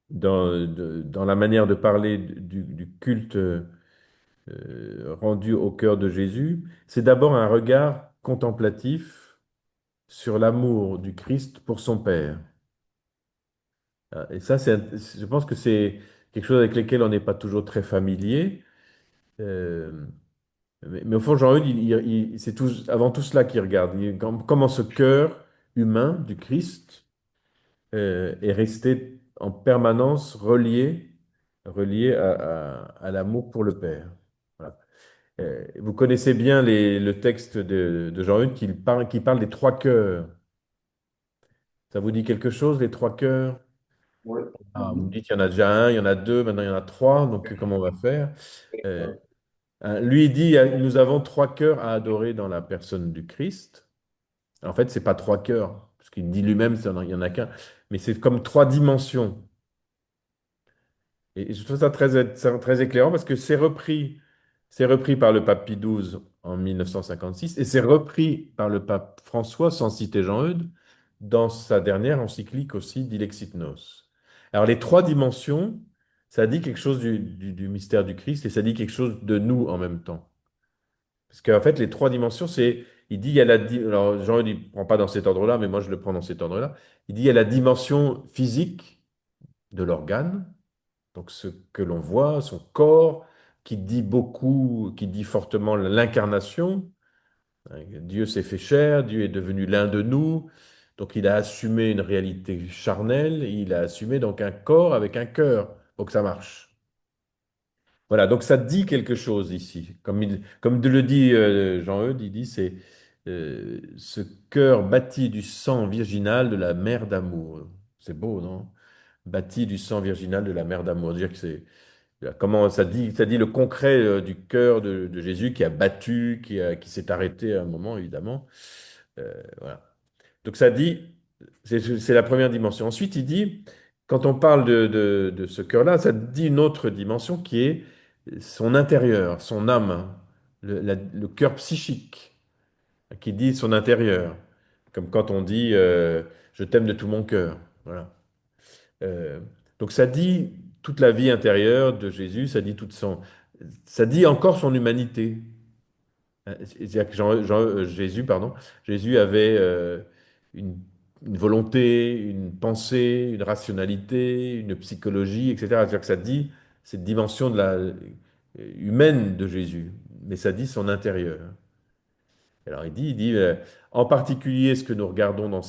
Speaker 1: dans la manière de parler du culte rendu au cœur de Jésus, c'est d'abord un regard contemplatif sur l'amour du Christ pour son Père. Et ça, je pense que c'est quelque chose avec lequel on n'est pas toujours très familier. Euh, mais au fond, Jean-Eudes, c'est avant tout cela qu'il regarde. Comment ce cœur humain du Christ est resté en permanence relié à l'amour pour le Père. Voilà. Vous connaissez bien le texte de Jean-Eudes qui parle des trois cœurs. Ça vous dit quelque chose, les trois cœurs?
Speaker 4: Oui.
Speaker 1: Ah, vous me
Speaker 4: Mhm.
Speaker 1: dites, il y en a déjà un, il y en a deux, maintenant il y en a trois, donc comment on va faire? Euh, Lui, il dit, nous avons trois cœurs à adorer dans la personne du Christ. En fait, c'est pas trois cœurs, parce qu'il dit lui-même, il y en a qu'un, mais c'est comme trois dimensions. Et je trouve ça très éclairant parce que c'est repris par le pape Pie XII en 1956 et c'est repris par le pape François, sans citer Jean-Eudes, dans sa dernière encyclique aussi, Dilexit Nos. Alors les trois dimensions, ça dit quelque chose du mystère du Christ et ça dit quelque chose de nous en même temps. Parce qu'en fait, les trois dimensions, Il dit, il y a alors Jean ne prend pas dans cet ordre-là, mais moi je le prends dans cet ordre-là. Il dit, il y a la dimension physique de l'organe, donc ce que l'on voit, son corps, qui dit beaucoup, qui dit fortement l'incarnation. Dieu s'est fait chair, Dieu est devenu l'un de nous, donc il a assumé une réalité charnelle, il a assumé donc un corps avec un cœur, pour que ça marche. Voilà, donc ça dit quelque chose ici. Comme le dit Jean-Eudes, il dit c'est ce cœur bâti du sang virginal de la mère d'amour. C'est beau, non? Bâti du sang virginal de la mère d'amour. Dire que c'est comment ça dit le concret du cœur de Jésus qui a battu, qui s'est arrêté à un moment, évidemment. Voilà. Donc ça dit, c'est la première dimension. Ensuite, il dit, quand on parle de ce cœur-là, ça dit une autre dimension qui est son intérieur, son âme, le cœur psychique, qui dit son intérieur. Comme quand on dit je t'aime de tout mon cœur. Voilà. Euh, donc ça dit toute la vie intérieure de Jésus, ça dit encore son humanité. C'est-à-dire que Jésus, pardon, Jésus avait une, une volonté, une pensée, une rationalité, une psychologie, etc. C'est-à-dire que ça dit cette dimension humaine de Jésus, mais ça dit son intérieur. Alors il dit, en particulier ce que nous regardons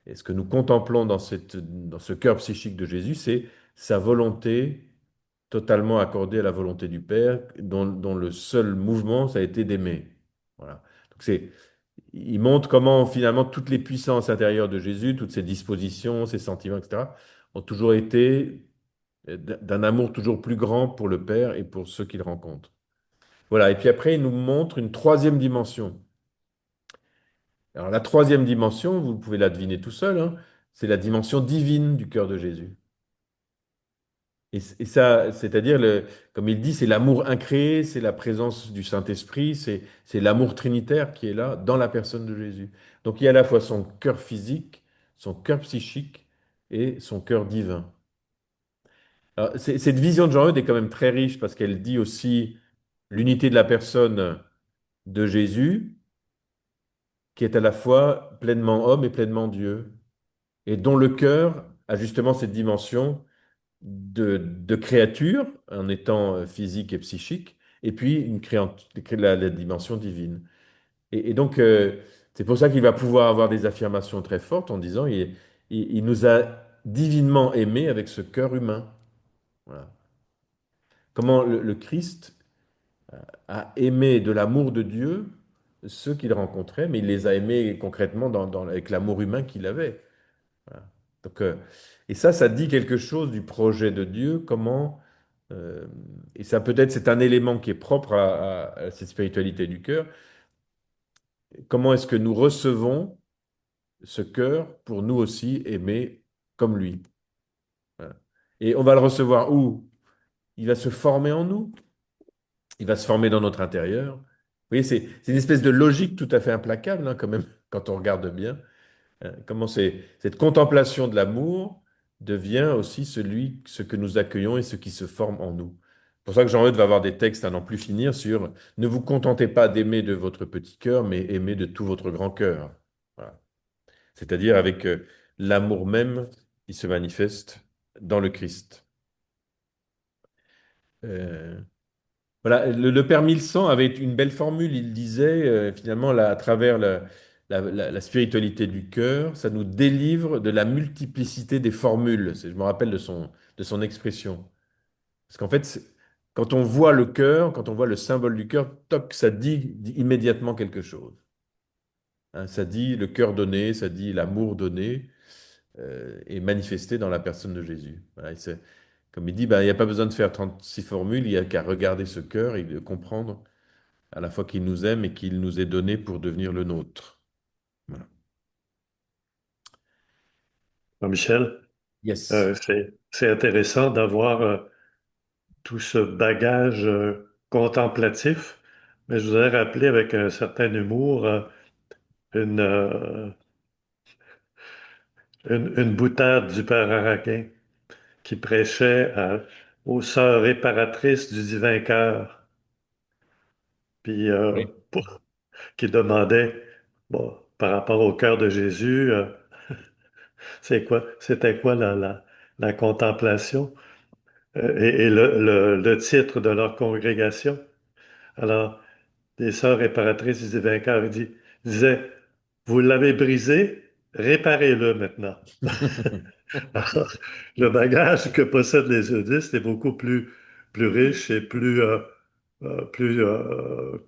Speaker 1: et ce que nous contemplons dans ce cœur psychique de Jésus, c'est sa volonté totalement accordée à la volonté du Père, dont le seul mouvement, ça a été d'aimer. Voilà. Donc il montre comment finalement toutes les puissances intérieures de Jésus, toutes ses dispositions, ses sentiments, etc., ont toujours été d'un amour toujours plus grand pour le Père et pour ceux qu'il rencontre. Voilà. Et puis après, il nous montre une troisième dimension. Alors la troisième dimension, vous pouvez la deviner tout seul, hein, c'est la dimension divine du cœur de Jésus. Et ça, c'est-à-dire, comme il dit, c'est l'amour incréé, c'est la présence du Saint-Esprit, c'est l'amour trinitaire qui est là dans la personne de Jésus. Donc il y a à la fois son cœur physique, son cœur psychique et son cœur divin. Alors, cette vision de Jean-Eudes est quand même très riche parce qu'elle dit aussi l'unité de la personne de Jésus, qui est à la fois pleinement homme et pleinement Dieu, et dont le cœur a justement cette dimension de créature, en étant physique et psychique, et puis la dimension divine. Et donc, c'est pour ça qu'il va pouvoir avoir des affirmations très fortes en disant, il nous a divinement aimés avec ce cœur humain. Voilà. Comment le Christ a aimé de l'amour de Dieu ceux qu'il rencontrait, mais il les a aimés concrètement avec l'amour humain qu'il avait. Voilà. Donc, et ça dit quelque chose du projet de Dieu, euh, et ça peut-être c'est un élément qui est propre à cette spiritualité du cœur, comment est-ce que nous recevons ce cœur pour nous aussi aimer comme lui. Voilà. Et on va le recevoir où? Il va se former en nous, il va se former dans notre intérieur. Vous voyez, c'est une espèce de logique tout à fait implacable, hein, quand même, quand on regarde bien. Comment cette contemplation de l'amour devient aussi ce que nous accueillons et ce qui se forme en nous. C'est pour ça que Jean-Eudes va avoir des textes à n'en plus finir sur ne vous contentez pas d'aimer de votre petit cœur, mais aimez de tout votre grand cœur. Voilà. C'est-à-dire avec l'amour même qui se manifeste dans le Christ. Euh, Voilà, le Père Milsan avait une belle formule. Il disait, finalement, là, à travers la spiritualité du cœur, ça nous délivre de la multiplicité des formules. Je me rappelle de son expression. Parce qu'en fait, quand on voit le cœur, quand on voit le symbole du cœur, toc, ça dit immédiatement quelque chose. Hein, ça dit le cœur donné, ça dit l'amour donné et manifesté dans la personne de Jésus. Voilà, comme il dit, ben, il n'y a pas besoin de faire 36 formules, il n'y a qu'à regarder ce cœur et de comprendre à la fois qu'il nous aime et qu'il nous est donné pour devenir le nôtre. Voilà.
Speaker 3: Jean-Michel,
Speaker 1: Yes.
Speaker 3: c'est intéressant d'avoir tout ce bagage contemplatif, mais je voudrais rappeler avec un certain humour une, euh, une boutade du Père Araquin qui prêchait aux sœurs réparatrices du divin cœur. Puis
Speaker 1: Oui.
Speaker 3: qui demandait, bon, par rapport au cœur de Jésus, c'était quoi la contemplation? Et le titre de leur congrégation. Alors, les sœurs réparatrices du vainqueurs disaient, vous l'avez brisé, réparez-le maintenant. Alors, le bagage que possèdent les eudistes est beaucoup plus riche et plus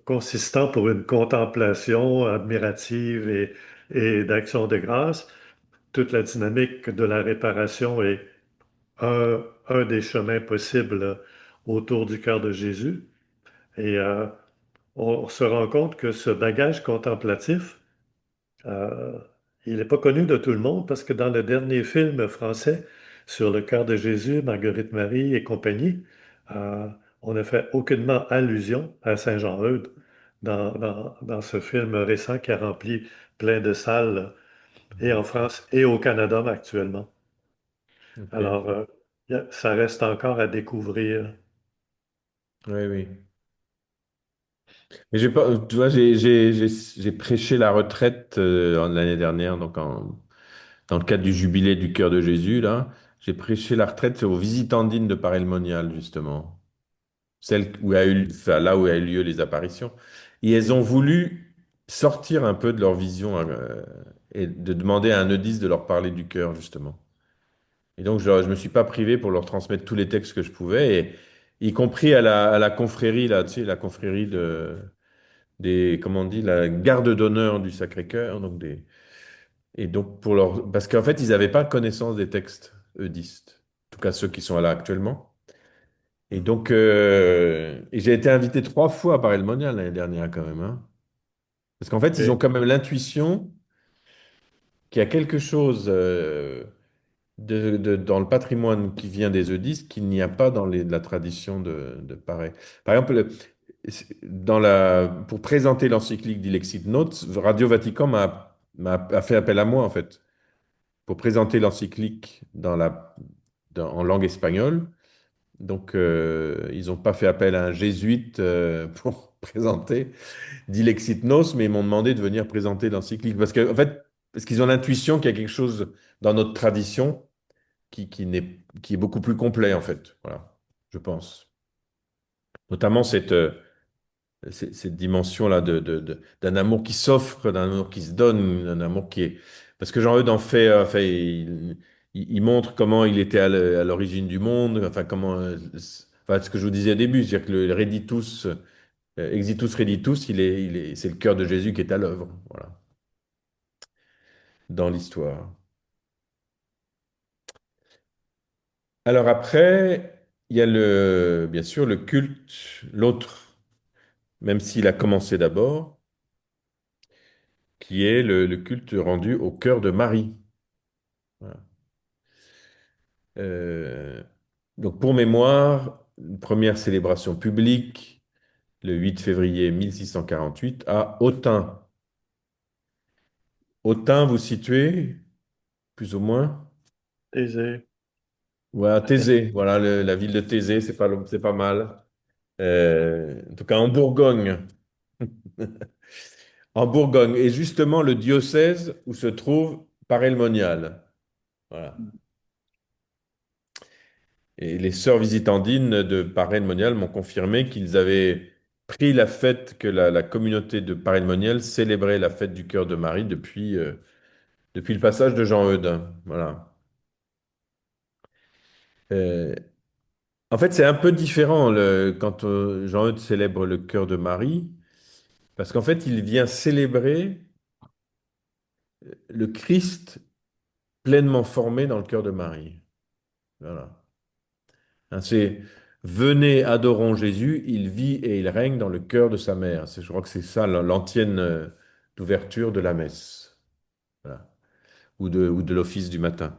Speaker 3: consistant pour une contemplation admirative et d'action de grâce. Toute la dynamique de la réparation est un des chemins possibles autour du cœur de Jésus. Et on se rend compte que ce bagage contemplatif, euh, il n'est pas connu de tout le monde parce que dans le dernier film français sur le cœur de Jésus, Marguerite Marie et compagnie, euh, on ne fait aucunement allusion à Saint-Jean-Eudes dans ce film récent qui a rempli plein de salles et en France et au Canada actuellement.
Speaker 1: Ok.
Speaker 3: Alors, ça reste encore à découvrir.
Speaker 1: Oui, oui. Mais j'ai pas, tu vois, j'ai prêché la retraite l'année dernière, donc dans le cadre du jubilé du cœur de Jésus, là, j'ai prêché la retraite aux visitandines de Paray-le-Monial, justement. Celle où a eu, enfin, là où a eu lieu les apparitions. Et elles ont voulu sortir un peu de leur vision et de demander à un nudiste de leur parler du cœur, justement. Et donc, je me suis pas privé pour leur transmettre tous les textes que je pouvais, et, y compris à la confrérie, là, tu sais, la confrérie comment on dit, la garde d'honneur du Sacré-Cœur. Et donc, parce qu'en fait, ils n'avaient pas connaissance des textes eudistes, en tout cas ceux qui sont là actuellement. Et donc, et j'ai été invité 3 fois par El Monial l'année dernière quand même, hein. Parce qu'en fait, ils ont
Speaker 3: Et,
Speaker 1: quand même l'intuition qu'il y a quelque chose dans le patrimoine qui vient des eudistes qu'il n'y a pas dans la tradition de pareil. Par exemple, pour présenter l'encyclique d'Ilexit Notes, Radio Vatican a fait appel à moi, en fait, pour présenter l'encyclique en langue espagnole. Donc, ils n'ont pas fait appel à un jésuite pour présenter d'Ilexit Nos, mais ils m'ont demandé de venir présenter l'encyclique. En fait, parce qu'ils ont l'intuition qu'il y a quelque chose dans notre tradition qui est beaucoup plus complet, en fait. Voilà, je pense. Notamment cette dimension-là d'un amour qui s'offre, d'un amour qui se donne, d'un amour qui est... Parce que Jean-Eudes en fait, enfin, il montre comment il était à l'origine du monde, enfin, enfin, ce que je vous disais au début, c'est-à-dire que le Reditus, Exitus Reditus, c'est le cœur de Jésus qui est à l'œuvre, voilà, dans l'histoire. Alors après, il y a bien sûr le culte, l'autre, même s'il a commencé d'abord, qui est le culte rendu au cœur de Marie. Voilà. Euh, donc pour mémoire, une première célébration publique, le 8 février 1648, à Autun. Autun, vous situez, plus ou moins?
Speaker 3: Thésée.
Speaker 1: Voilà, Thésée, voilà, la ville de Thésée, c'est pas mal. En tout cas, en Bourgogne. En Bourgogne, et justement le diocèse où se trouve Paray-le-Monial. Voilà. Et les sœurs visitandines de Paray-le-Monial m'ont confirmé qu'ils avaient pris la fête, que la communauté de Paray-le-Monial célébrait la fête du cœur de Marie depuis le passage de Jean-Eudes. Voilà. Euh, En fait, c'est un peu différent quand Jean-Eudes célèbre le cœur de Marie, parce qu'en fait, il vient célébrer le Christ pleinement formé dans le cœur de Marie. Voilà. Hein, c'est venez, adorons Jésus, il vit et il règne dans le cœur de sa mère. Je crois que c'est ça l'antienne d'ouverture de la messe, voilà, ou de l'office du matin.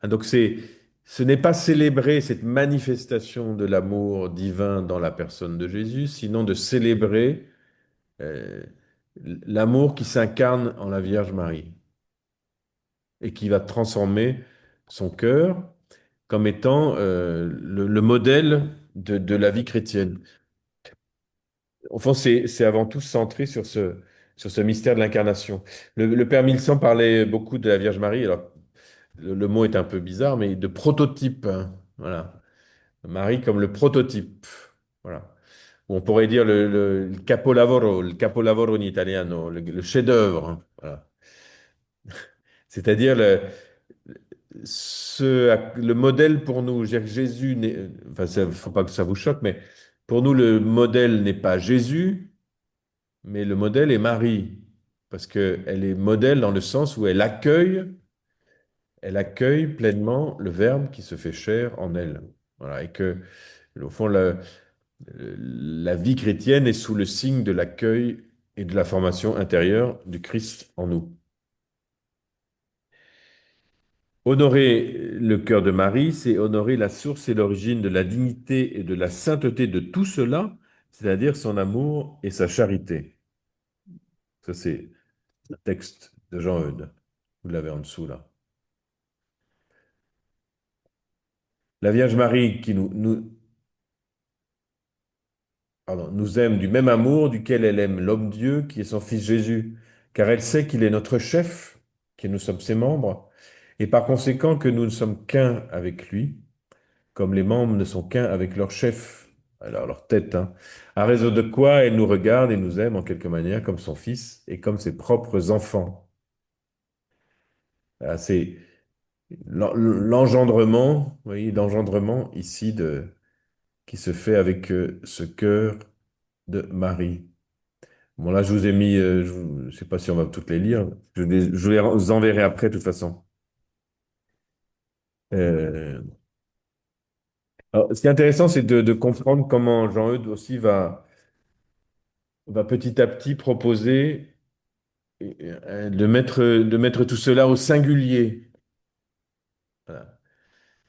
Speaker 1: Hein, donc ce n'est pas célébrer cette manifestation de l'amour divin dans la personne de Jésus, sinon de célébrer euh, l'amour qui s'incarne en la Vierge Marie et qui va transformer son cœur comme étant le modèle de la vie chrétienne. Au fond, c'est avant tout centré sur sur ce mystère de l'incarnation. Le Père Milsan parlait beaucoup de la Vierge Marie. Alors, le mot est un peu bizarre, mais de prototype, hein. Voilà. Marie comme le prototype. Voilà. Ou on pourrait dire le capolavoro in italiano, le chef-d'œuvre, hein. Voilà. C'est-à-dire le modèle pour nous. Je veux dire que Jésus, enfin, il ne faut pas que ça vous choque, mais pour nous, le modèle n'est pas Jésus, mais le modèle est Marie. Parce qu'elle est modèle dans le sens où elle accueille pleinement le Verbe qui se fait chair en elle. Voilà. Et que, au fond, la vie chrétienne est sous le signe de l'accueil et de la formation intérieure du Christ en nous. Honorer le cœur de Marie, c'est honorer la source et l'origine de la dignité et de la sainteté de tout cela, c'est-à-dire son amour et sa charité. Ça, c'est le texte de Jean Eudes. Vous l'avez en dessous, là. La Vierge Marie qui nous aime du même amour duquel elle aime l'homme-dieu qui est son Fils Jésus, car elle sait qu'il est notre chef, que nous sommes ses membres, et par conséquent que nous ne sommes qu'un avec lui, comme les membres ne sont qu'un avec leur chef, alors leur tête, hein. À raison de quoi elle nous regarde et nous aime en quelque manière comme son Fils et comme ses propres enfants. Voilà, c'est l'engendrement, vous voyez, l'engendrement ici qui se fait avec ce cœur de Marie. Bon, là, je vous ai mis, je ne sais pas si on va toutes les lire, je les enverrai après, de toute façon. Euh, alors, ce qui est intéressant, c'est de comprendre comment Jean-Eudes aussi va petit à petit proposer de mettre tout cela au singulier. Voilà.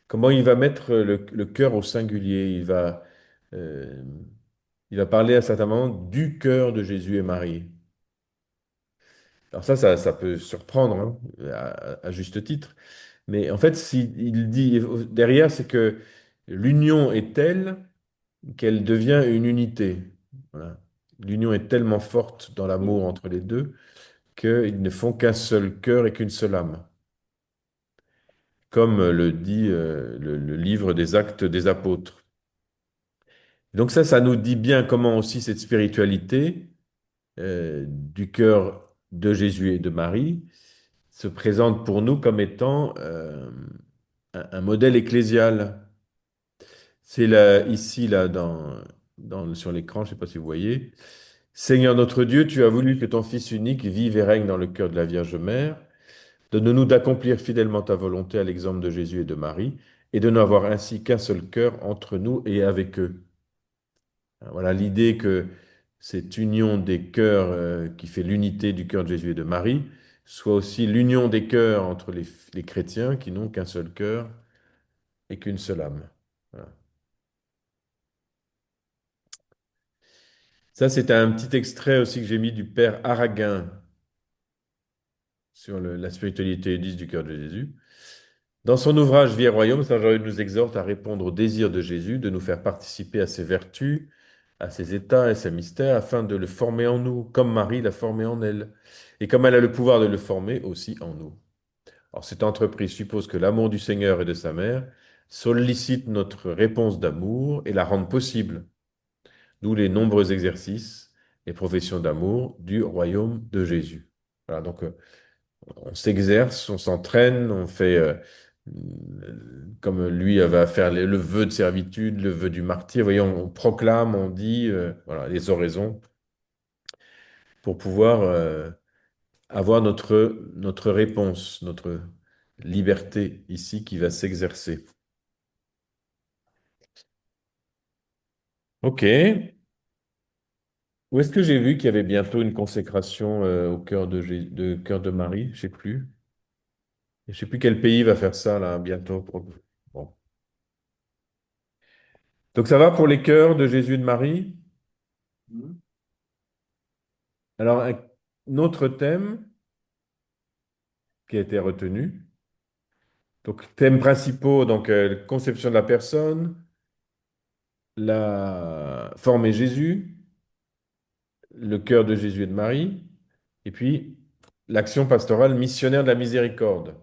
Speaker 1: Comment il va mettre le cœur au singulier? Euh, il va parler à certains moments du cœur de Jésus et Marie. Alors ça peut surprendre, hein, à juste titre. Mais en fait, il dit derrière, c'est que l'union est telle qu'elle devient une unité. Voilà. L'union est tellement forte dans l'amour entre les deux qu'ils ne font qu'un seul cœur et qu'une seule âme, comme le dit le livre des Actes des Apôtres. Donc ça nous dit bien comment aussi cette spiritualité du cœur de Jésus et de Marie se présente pour nous comme étant un modèle ecclésial. C'est là, ici, là, sur l'écran, je ne sais pas si vous voyez. Seigneur notre Dieu, tu as voulu que ton Fils unique vive et règne dans le cœur de la Vierge Mère. Donne-nous d'accomplir fidèlement ta volonté à l'exemple de Jésus et de Marie, et de n'avoir ainsi qu'un seul cœur entre nous et avec eux. Voilà l'idée que cette union des cœurs qui fait l'unité du cœur de Jésus et de Marie soit aussi l'union des cœurs entre les chrétiens qui n'ont qu'un seul cœur et qu'une seule âme. Voilà. Ça, c'est un petit extrait aussi que j'ai mis du Père Araguin sur la spiritualité 10 du cœur de Jésus. Dans son ouvrage Vie et Royaume, Saint Jean nous exhorte à répondre au désir de Jésus, de nous faire participer à ses vertus, à ses états et ses mystères, afin de le former en nous, comme Marie l'a formé en elle, et comme elle a le pouvoir de le former aussi en nous. Alors, cette entreprise suppose que l'amour du Seigneur et de sa mère sollicite notre réponse d'amour et la rende possible, d'où les nombreux exercices et professions d'amour du royaume de Jésus. Voilà, donc on s'exerce, on s'entraîne, on fait comme lui va faire le vœu de servitude, le vœu du martyr. Vous voyez, on proclame, on dit voilà, les oraisons pour pouvoir avoir notre réponse, notre liberté ici qui va s'exercer. Ok. Où est-ce que j'ai vu qu'il y avait bientôt une consécration au cœur de cœur de Marie? Je sais plus. Je sais plus quel pays va faire ça là bientôt. Bon. Donc ça va pour les cœurs de Jésus et de Marie.
Speaker 2: Mhm.
Speaker 1: Alors un autre thème qui a été retenu. Donc thèmes principaux, donc conception de la personne, la former Jésus, le cœur de Jésus et de Marie, Et puis, l'action pastorale missionnaire de la miséricorde.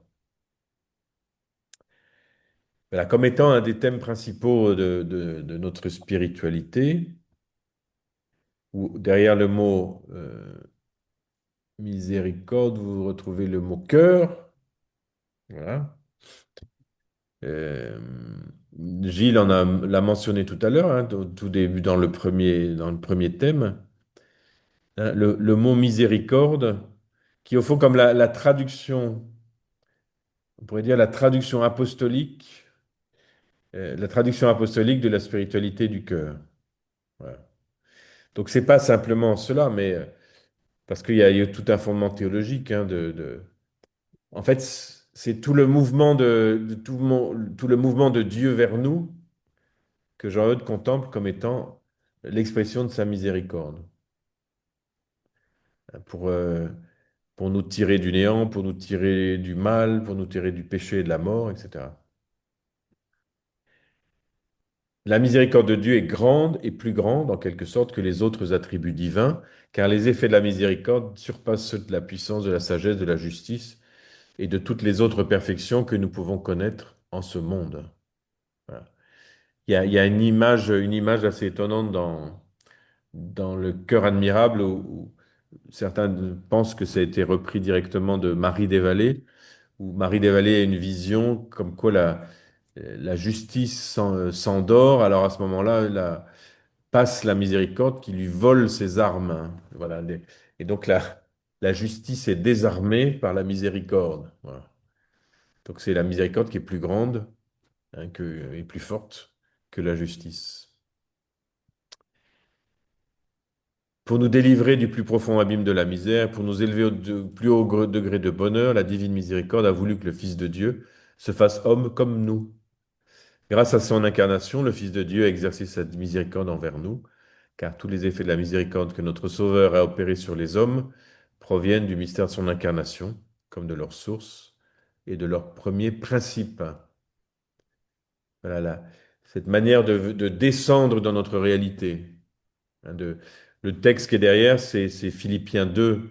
Speaker 1: Voilà, comme étant un des thèmes principaux de notre spiritualité, où derrière le mot miséricorde, vous retrouvez le mot cœur. Voilà. Euh, Gilles l'a mentionné tout à l'heure, hein, au tout début dans le premier thème, hein, le mot miséricorde, qui au fond comme la traduction, on pourrait dire la traduction apostolique de la spiritualité du cœur. Voilà. Donc c'est pas simplement cela, mais parce qu'il y a tout un fondement théologique, hein, en fait, c'est tout le mouvement tout le mouvement de Dieu vers nous que Jean-Eudes contemple comme étant l'expression de sa miséricorde, hein, pour nous tirer du néant, pour nous tirer du mal, pour nous tirer du péché et de la mort, etc. La miséricorde de Dieu est grande et plus grande, en quelque sorte, que les autres attributs divins, car les effets de la miséricorde surpassent ceux de la puissance, de la sagesse, de la justice et de toutes les autres perfections que nous pouvons connaître en ce monde. Voilà. Il y a une image assez étonnante dans le cœur admirable où certains pensent que ça a été repris directement de Marie des Vallées, où Marie des Vallées a une vision comme quoi la justice s'endort, alors à ce moment-là, passe la miséricorde qui lui vole ses armes, hein. Voilà. Et donc la justice est désarmée par la miséricorde. Voilà. Donc c'est la miséricorde qui est plus grande, hein, et plus forte que la justice. Pour nous délivrer du plus profond abîme de la misère, pour nous élever au plus haut degré de bonheur, la divine miséricorde a voulu que le Fils de Dieu se fasse homme comme nous. Grâce à son incarnation, le Fils de Dieu a exercé sa miséricorde envers nous, car tous les effets de la miséricorde que notre Sauveur a opérés sur les hommes proviennent du mystère de son incarnation, comme de leur source et de leur premier principe. Voilà, cette manière de descendre dans notre réalité, hein, le texte qui est derrière, c'est Philippiens 2.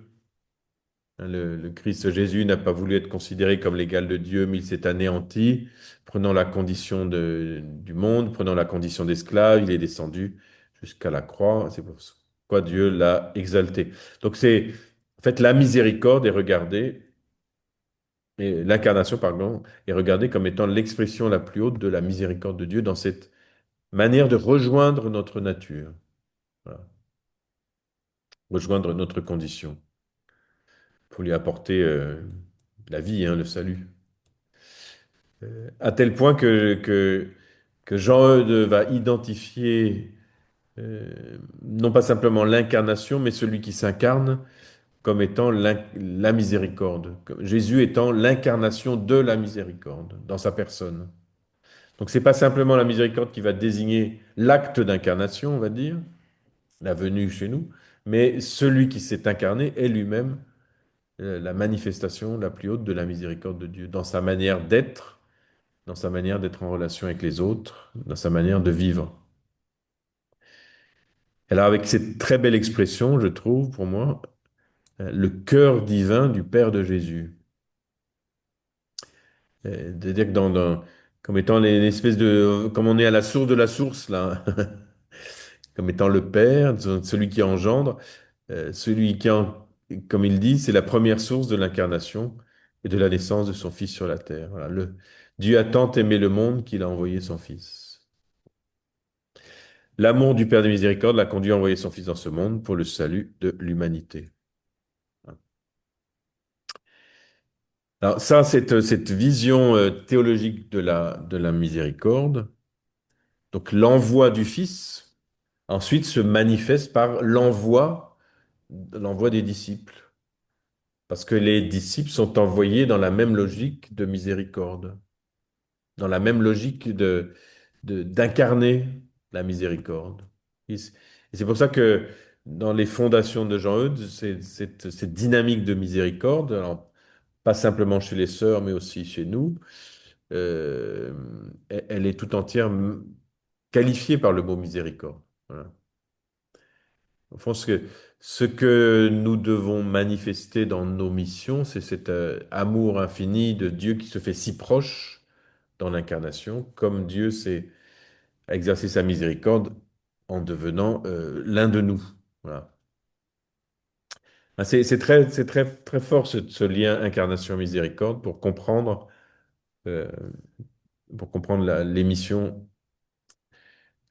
Speaker 1: Hein, le Christ Jésus n'a pas voulu être considéré comme l'égal de Dieu, mais il s'est anéanti, prenant la condition du monde, prenant la condition d'esclave, il est descendu jusqu'à la croix. C'est pourquoi Dieu l'a exalté. Donc en fait, la miséricorde est regardée, et l'incarnation, pardon, est regardée comme étant l'expression la plus haute de la miséricorde de Dieu dans cette manière de rejoindre notre nature, voilà, rejoindre notre condition, pour lui apporter la vie, hein, le salut. À tel point que Jean-Eudes va identifier non pas simplement l'incarnation, mais celui qui s'incarne comme étant la miséricorde, comme Jésus étant l'incarnation de la miséricorde dans sa personne. Donc c'est pas simplement la miséricorde qui va désigner l'acte d'incarnation, on va dire, la venue chez nous, mais celui qui s'est incarné est lui-même la manifestation la plus haute de la miséricorde de Dieu, dans sa manière d'être en relation avec les autres, dans sa manière de vivre. Alors avec cette très belle expression, je trouve, pour moi, le cœur divin du Père de Jésus. C'est-à-dire que comme étant l'espèce comme on est à la source de la source, là, comme étant le Père, celui qui engendre, celui comme il dit, c'est la première source de l'incarnation et de la naissance de son Fils sur la terre. Voilà, Dieu a tant aimé le monde qu'il a envoyé son Fils. L'amour du Père de miséricorde l'a conduit à envoyer son Fils dans ce monde pour le salut de l'humanité. Alors ça, cette vision théologique de la miséricorde, donc l'envoi du Fils, ensuite se manifeste par l'envoi des disciples, parce que les disciples sont envoyés dans la même logique de miséricorde, dans la même logique d'incarner la miséricorde. Et c'est pour ça que dans les fondations de Jean-Eudes, cette dynamique de miséricorde, alors, pas simplement chez les sœurs, mais aussi chez nous, euh, elle est tout entière qualifiée par le mot miséricorde. Voilà. Au fond, ce que nous devons manifester dans nos missions, c'est cet amour infini de Dieu qui se fait si proche dans l'incarnation, comme Dieu s'est exercé sa miséricorde en devenant l'un de nous. Voilà. Ah, c'est très fort ce lien incarnation-miséricorde euh, pour comprendre les missions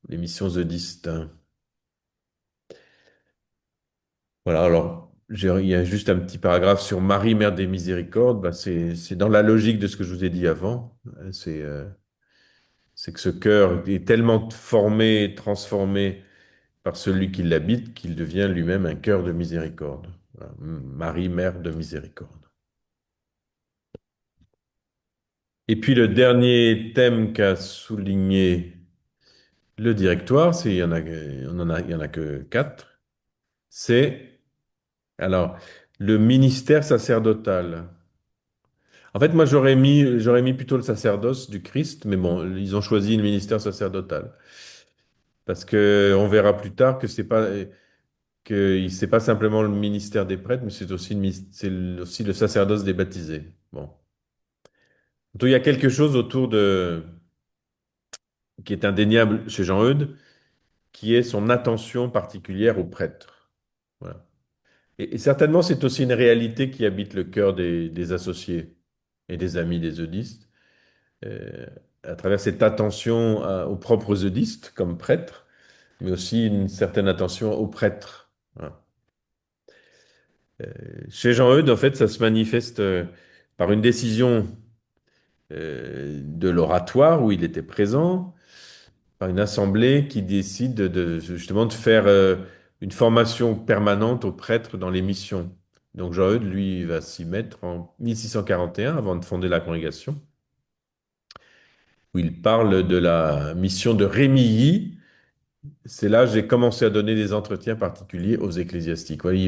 Speaker 1: eudistes. Voilà, alors il y a juste un petit paragraphe sur Marie, Mère des Miséricordes. Ben, c'est dans la logique de ce que je vous ai dit avant. C'est que ce cœur est tellement formé, transformé par celui qui l'habite, qu'il devient lui-même un cœur de miséricorde. Voilà. Marie, Mère de Miséricorde. Et puis le dernier thème qu'a souligné le directoire, il y en a que quatre, c'est alors le ministère sacerdotal. En fait, moi, j'aurais mis plutôt le sacerdoce du Christ, mais bon, ils ont choisi le ministère sacerdotal. Parce que on verra plus tard c'est pas simplement le ministère des prêtres, mais c'est aussi aussi le sacerdoce des baptisés. Bon. Donc, il y a quelque chose qui est indéniable chez Jean-Eudes, qui est son attention particulière aux prêtres. Voilà. Et certainement, c'est aussi une réalité qui habite le cœur des associés et des amis des eudistes, euh, à travers cette attention aux propres eudistes comme prêtres, mais aussi une certaine attention aux prêtres. Voilà. Chez Jean-Eudes, en fait, ça se manifeste par une décision de l'oratoire où il était présent, par une assemblée qui décide justement de faire une formation permanente aux prêtres dans les missions. Donc Jean-Eudes, lui, va s'y mettre en 1641 avant de fonder la congrégation, où il parle de la mission de Rémilly. C'est là que j'ai commencé à donner des entretiens particuliers aux ecclésiastiques. Voilà,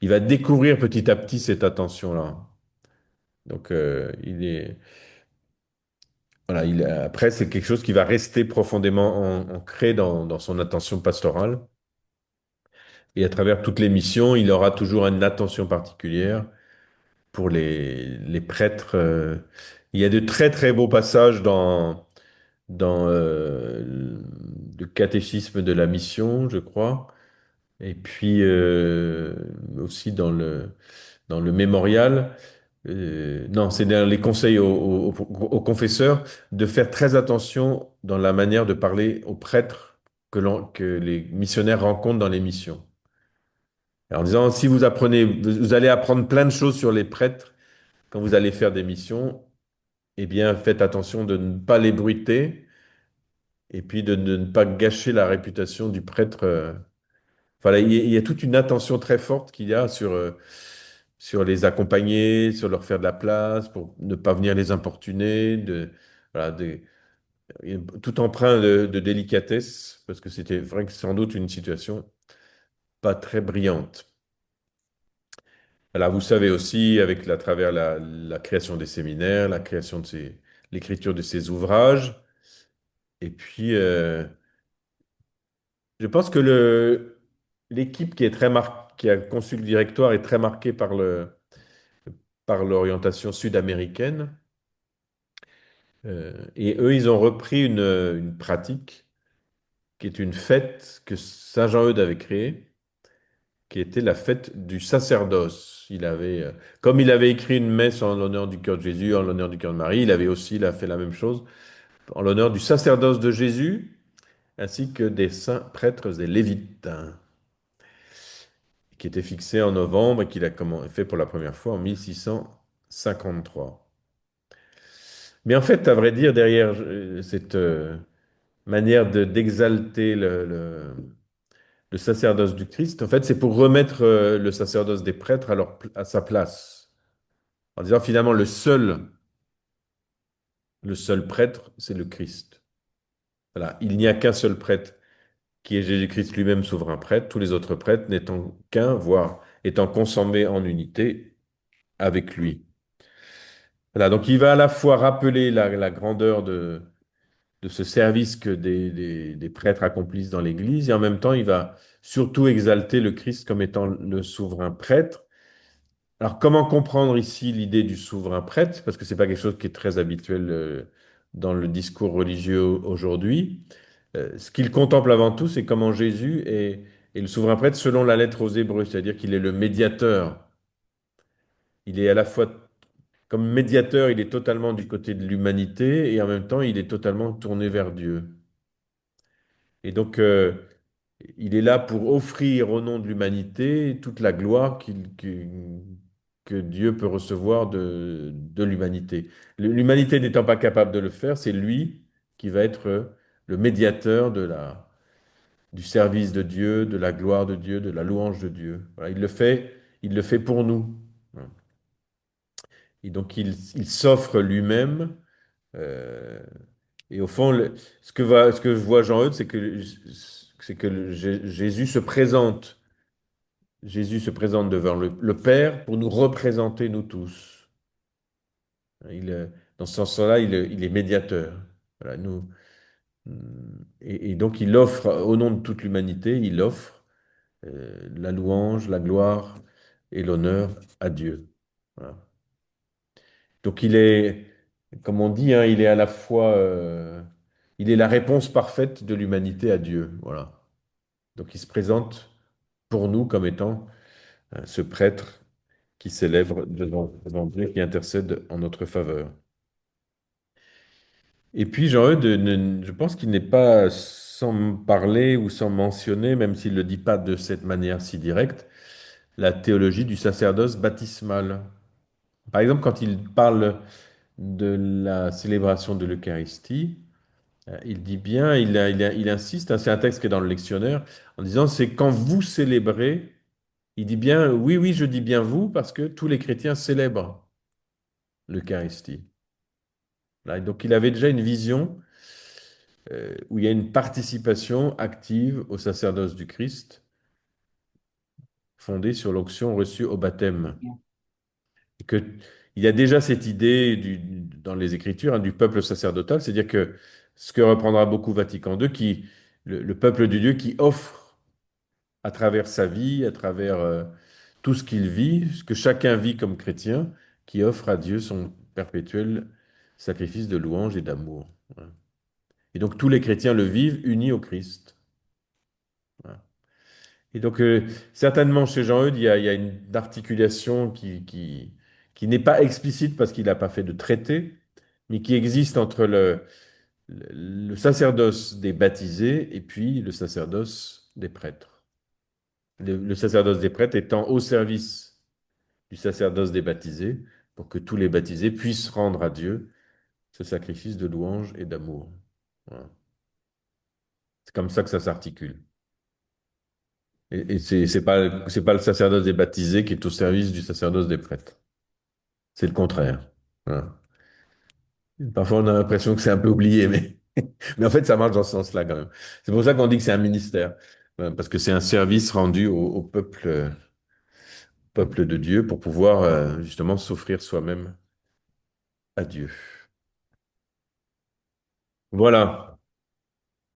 Speaker 1: il va découvrir petit à petit cette attention-là. Donc, voilà, après, c'est quelque chose qui va rester profondément ancré dans son attention pastorale. Et à travers toutes les missions, il aura toujours une attention particulière pour les prêtres. Il y a de très, très beaux passages dans le catéchisme de la mission, je crois, et puis aussi dans le mémorial. Non, c'est dans les conseils aux confesseurs de faire très attention dans la manière de parler aux prêtres que les missionnaires rencontrent dans les missions. En disant, si vous apprenez, vous allez apprendre plein de choses sur les prêtres quand vous allez faire des missions, eh bien, faites attention de ne pas les bruiter et puis de ne pas gâcher la réputation du prêtre. Voilà, il y a toute une attention très forte qu'il y a sur les accompagner, sur leur faire de la place, pour ne pas venir les importuner, voilà, tout empreint de délicatesse, parce que c'était vrai que sans doute une situation pas très brillante. Alors, vous savez aussi, à travers la création des séminaires, la création l'écriture de ces ouvrages, et puis je pense que l'équipe qui a conçu le directoire est très marquée par l'orientation sud-américaine. Et eux, ils ont repris une pratique qui est une fête que Saint Jean-Eudes avait créée, qui était la fête du sacerdoce. Comme il avait écrit une messe en l'honneur du cœur de Jésus, en l'honneur du cœur de Marie, il a fait la même chose en l'honneur du sacerdoce de Jésus, ainsi que des saints prêtres et lévites, hein, qui était fixé en novembre et qu'il a fait pour la première fois en 1653. Mais en fait, à vrai dire, derrière cette manière d'exalter le sacerdoce du Christ, en fait, c'est pour remettre le sacerdoce des prêtres à sa place. En disant finalement, le seul prêtre, c'est le Christ. Voilà, il n'y a qu'un seul prêtre qui est Jésus-Christ lui-même souverain prêtre, tous les autres prêtres n'étant qu'un, voire étant consommés en unité avec lui. Voilà, donc il va à la fois rappeler la grandeur de de ce service que des prêtres accomplissent dans l'Église, et en même temps, il va surtout exalter le Christ comme étant le souverain prêtre. Alors, comment comprendre ici l'idée du souverain prêtre? Parce que c'est pas quelque chose qui est très habituel dans le discours religieux aujourd'hui. Ce qu'il contemple avant tout, c'est comment Jésus est le souverain prêtre selon la lettre aux Hébreux, c'est-à-dire qu'il est le médiateur. Il est à la fois, comme médiateur, il est totalement du côté de l'humanité et en même temps, il est totalement tourné vers Dieu. Et donc, il est là pour offrir au nom de l'humanité toute la gloire que Dieu peut recevoir de l'humanité. L'humanité n'étant pas capable de le faire, c'est lui qui va être le médiateur du service de Dieu, de la gloire de Dieu, de la louange de Dieu. Voilà, il le fait pour nous. Et donc, il s'offre lui-même. euh, et au fond, ce que je vois Jean-Eudes, c'est que Jésus se présente devant le Père pour nous représenter nous tous. Il, dans ce sens-là, il est médiateur. Voilà, et donc, il offre, au nom de toute l'humanité, il offre la louange, la gloire et l'honneur à Dieu. Voilà. Donc, comme on dit, hein, il est à la fois, il est la réponse parfaite de l'humanité à Dieu. Voilà. Donc, il se présente pour nous comme étant ce prêtre qui célèbre devant Dieu, qui intercède en notre faveur. Et puis Jean-Eudes, je pense qu'il n'est pas sans parler ou sans mentionner, même s'il ne le dit pas de cette manière si directe, la théologie du sacerdoce baptismal. Par exemple, quand il parle de la célébration de l'Eucharistie, il dit bien, il insiste, hein, c'est un texte qui est dans le lectionnaire, en disant, c'est quand vous célébrez, il dit bien, oui, oui, je dis bien vous, parce que tous les chrétiens célèbrent l'Eucharistie. Là, donc il avait déjà une vision où il y a une participation active au sacerdoce du Christ, fondée sur l'onction reçue au baptême. Et que, il y a déjà cette idée dans les Écritures hein, du peuple sacerdotal, c'est-à-dire que ce que reprendra beaucoup Vatican II, le peuple de Dieu qui offre à travers sa vie, à travers tout ce qu'il vit, ce que chacun vit comme chrétien, qui offre à Dieu son perpétuel sacrifice de louange et d'amour. Voilà. Et donc tous les chrétiens le vivent unis au Christ. Voilà. Et donc certainement chez Jean-Eudes, il y a une articulation qui n'est pas explicite parce qu'il n'a pas fait de traité, mais qui existe entre le sacerdoce des baptisés et puis le sacerdoce des prêtres. Le sacerdoce des prêtres étant au service du sacerdoce des baptisés pour que tous les baptisés puissent rendre à Dieu ce sacrifice de louange et d'amour. Voilà. C'est comme ça que ça s'articule. Et c'est pas le sacerdoce des baptisés qui est au service du sacerdoce des prêtres. C'est le contraire. Voilà. Parfois, on a l'impression que c'est un peu oublié, mais en fait, ça marche dans ce sens-là quand même. C'est pour ça qu'on dit que c'est un ministère, parce que c'est un service rendu au peuple de Dieu pour pouvoir justement s'offrir soi-même à Dieu. Voilà.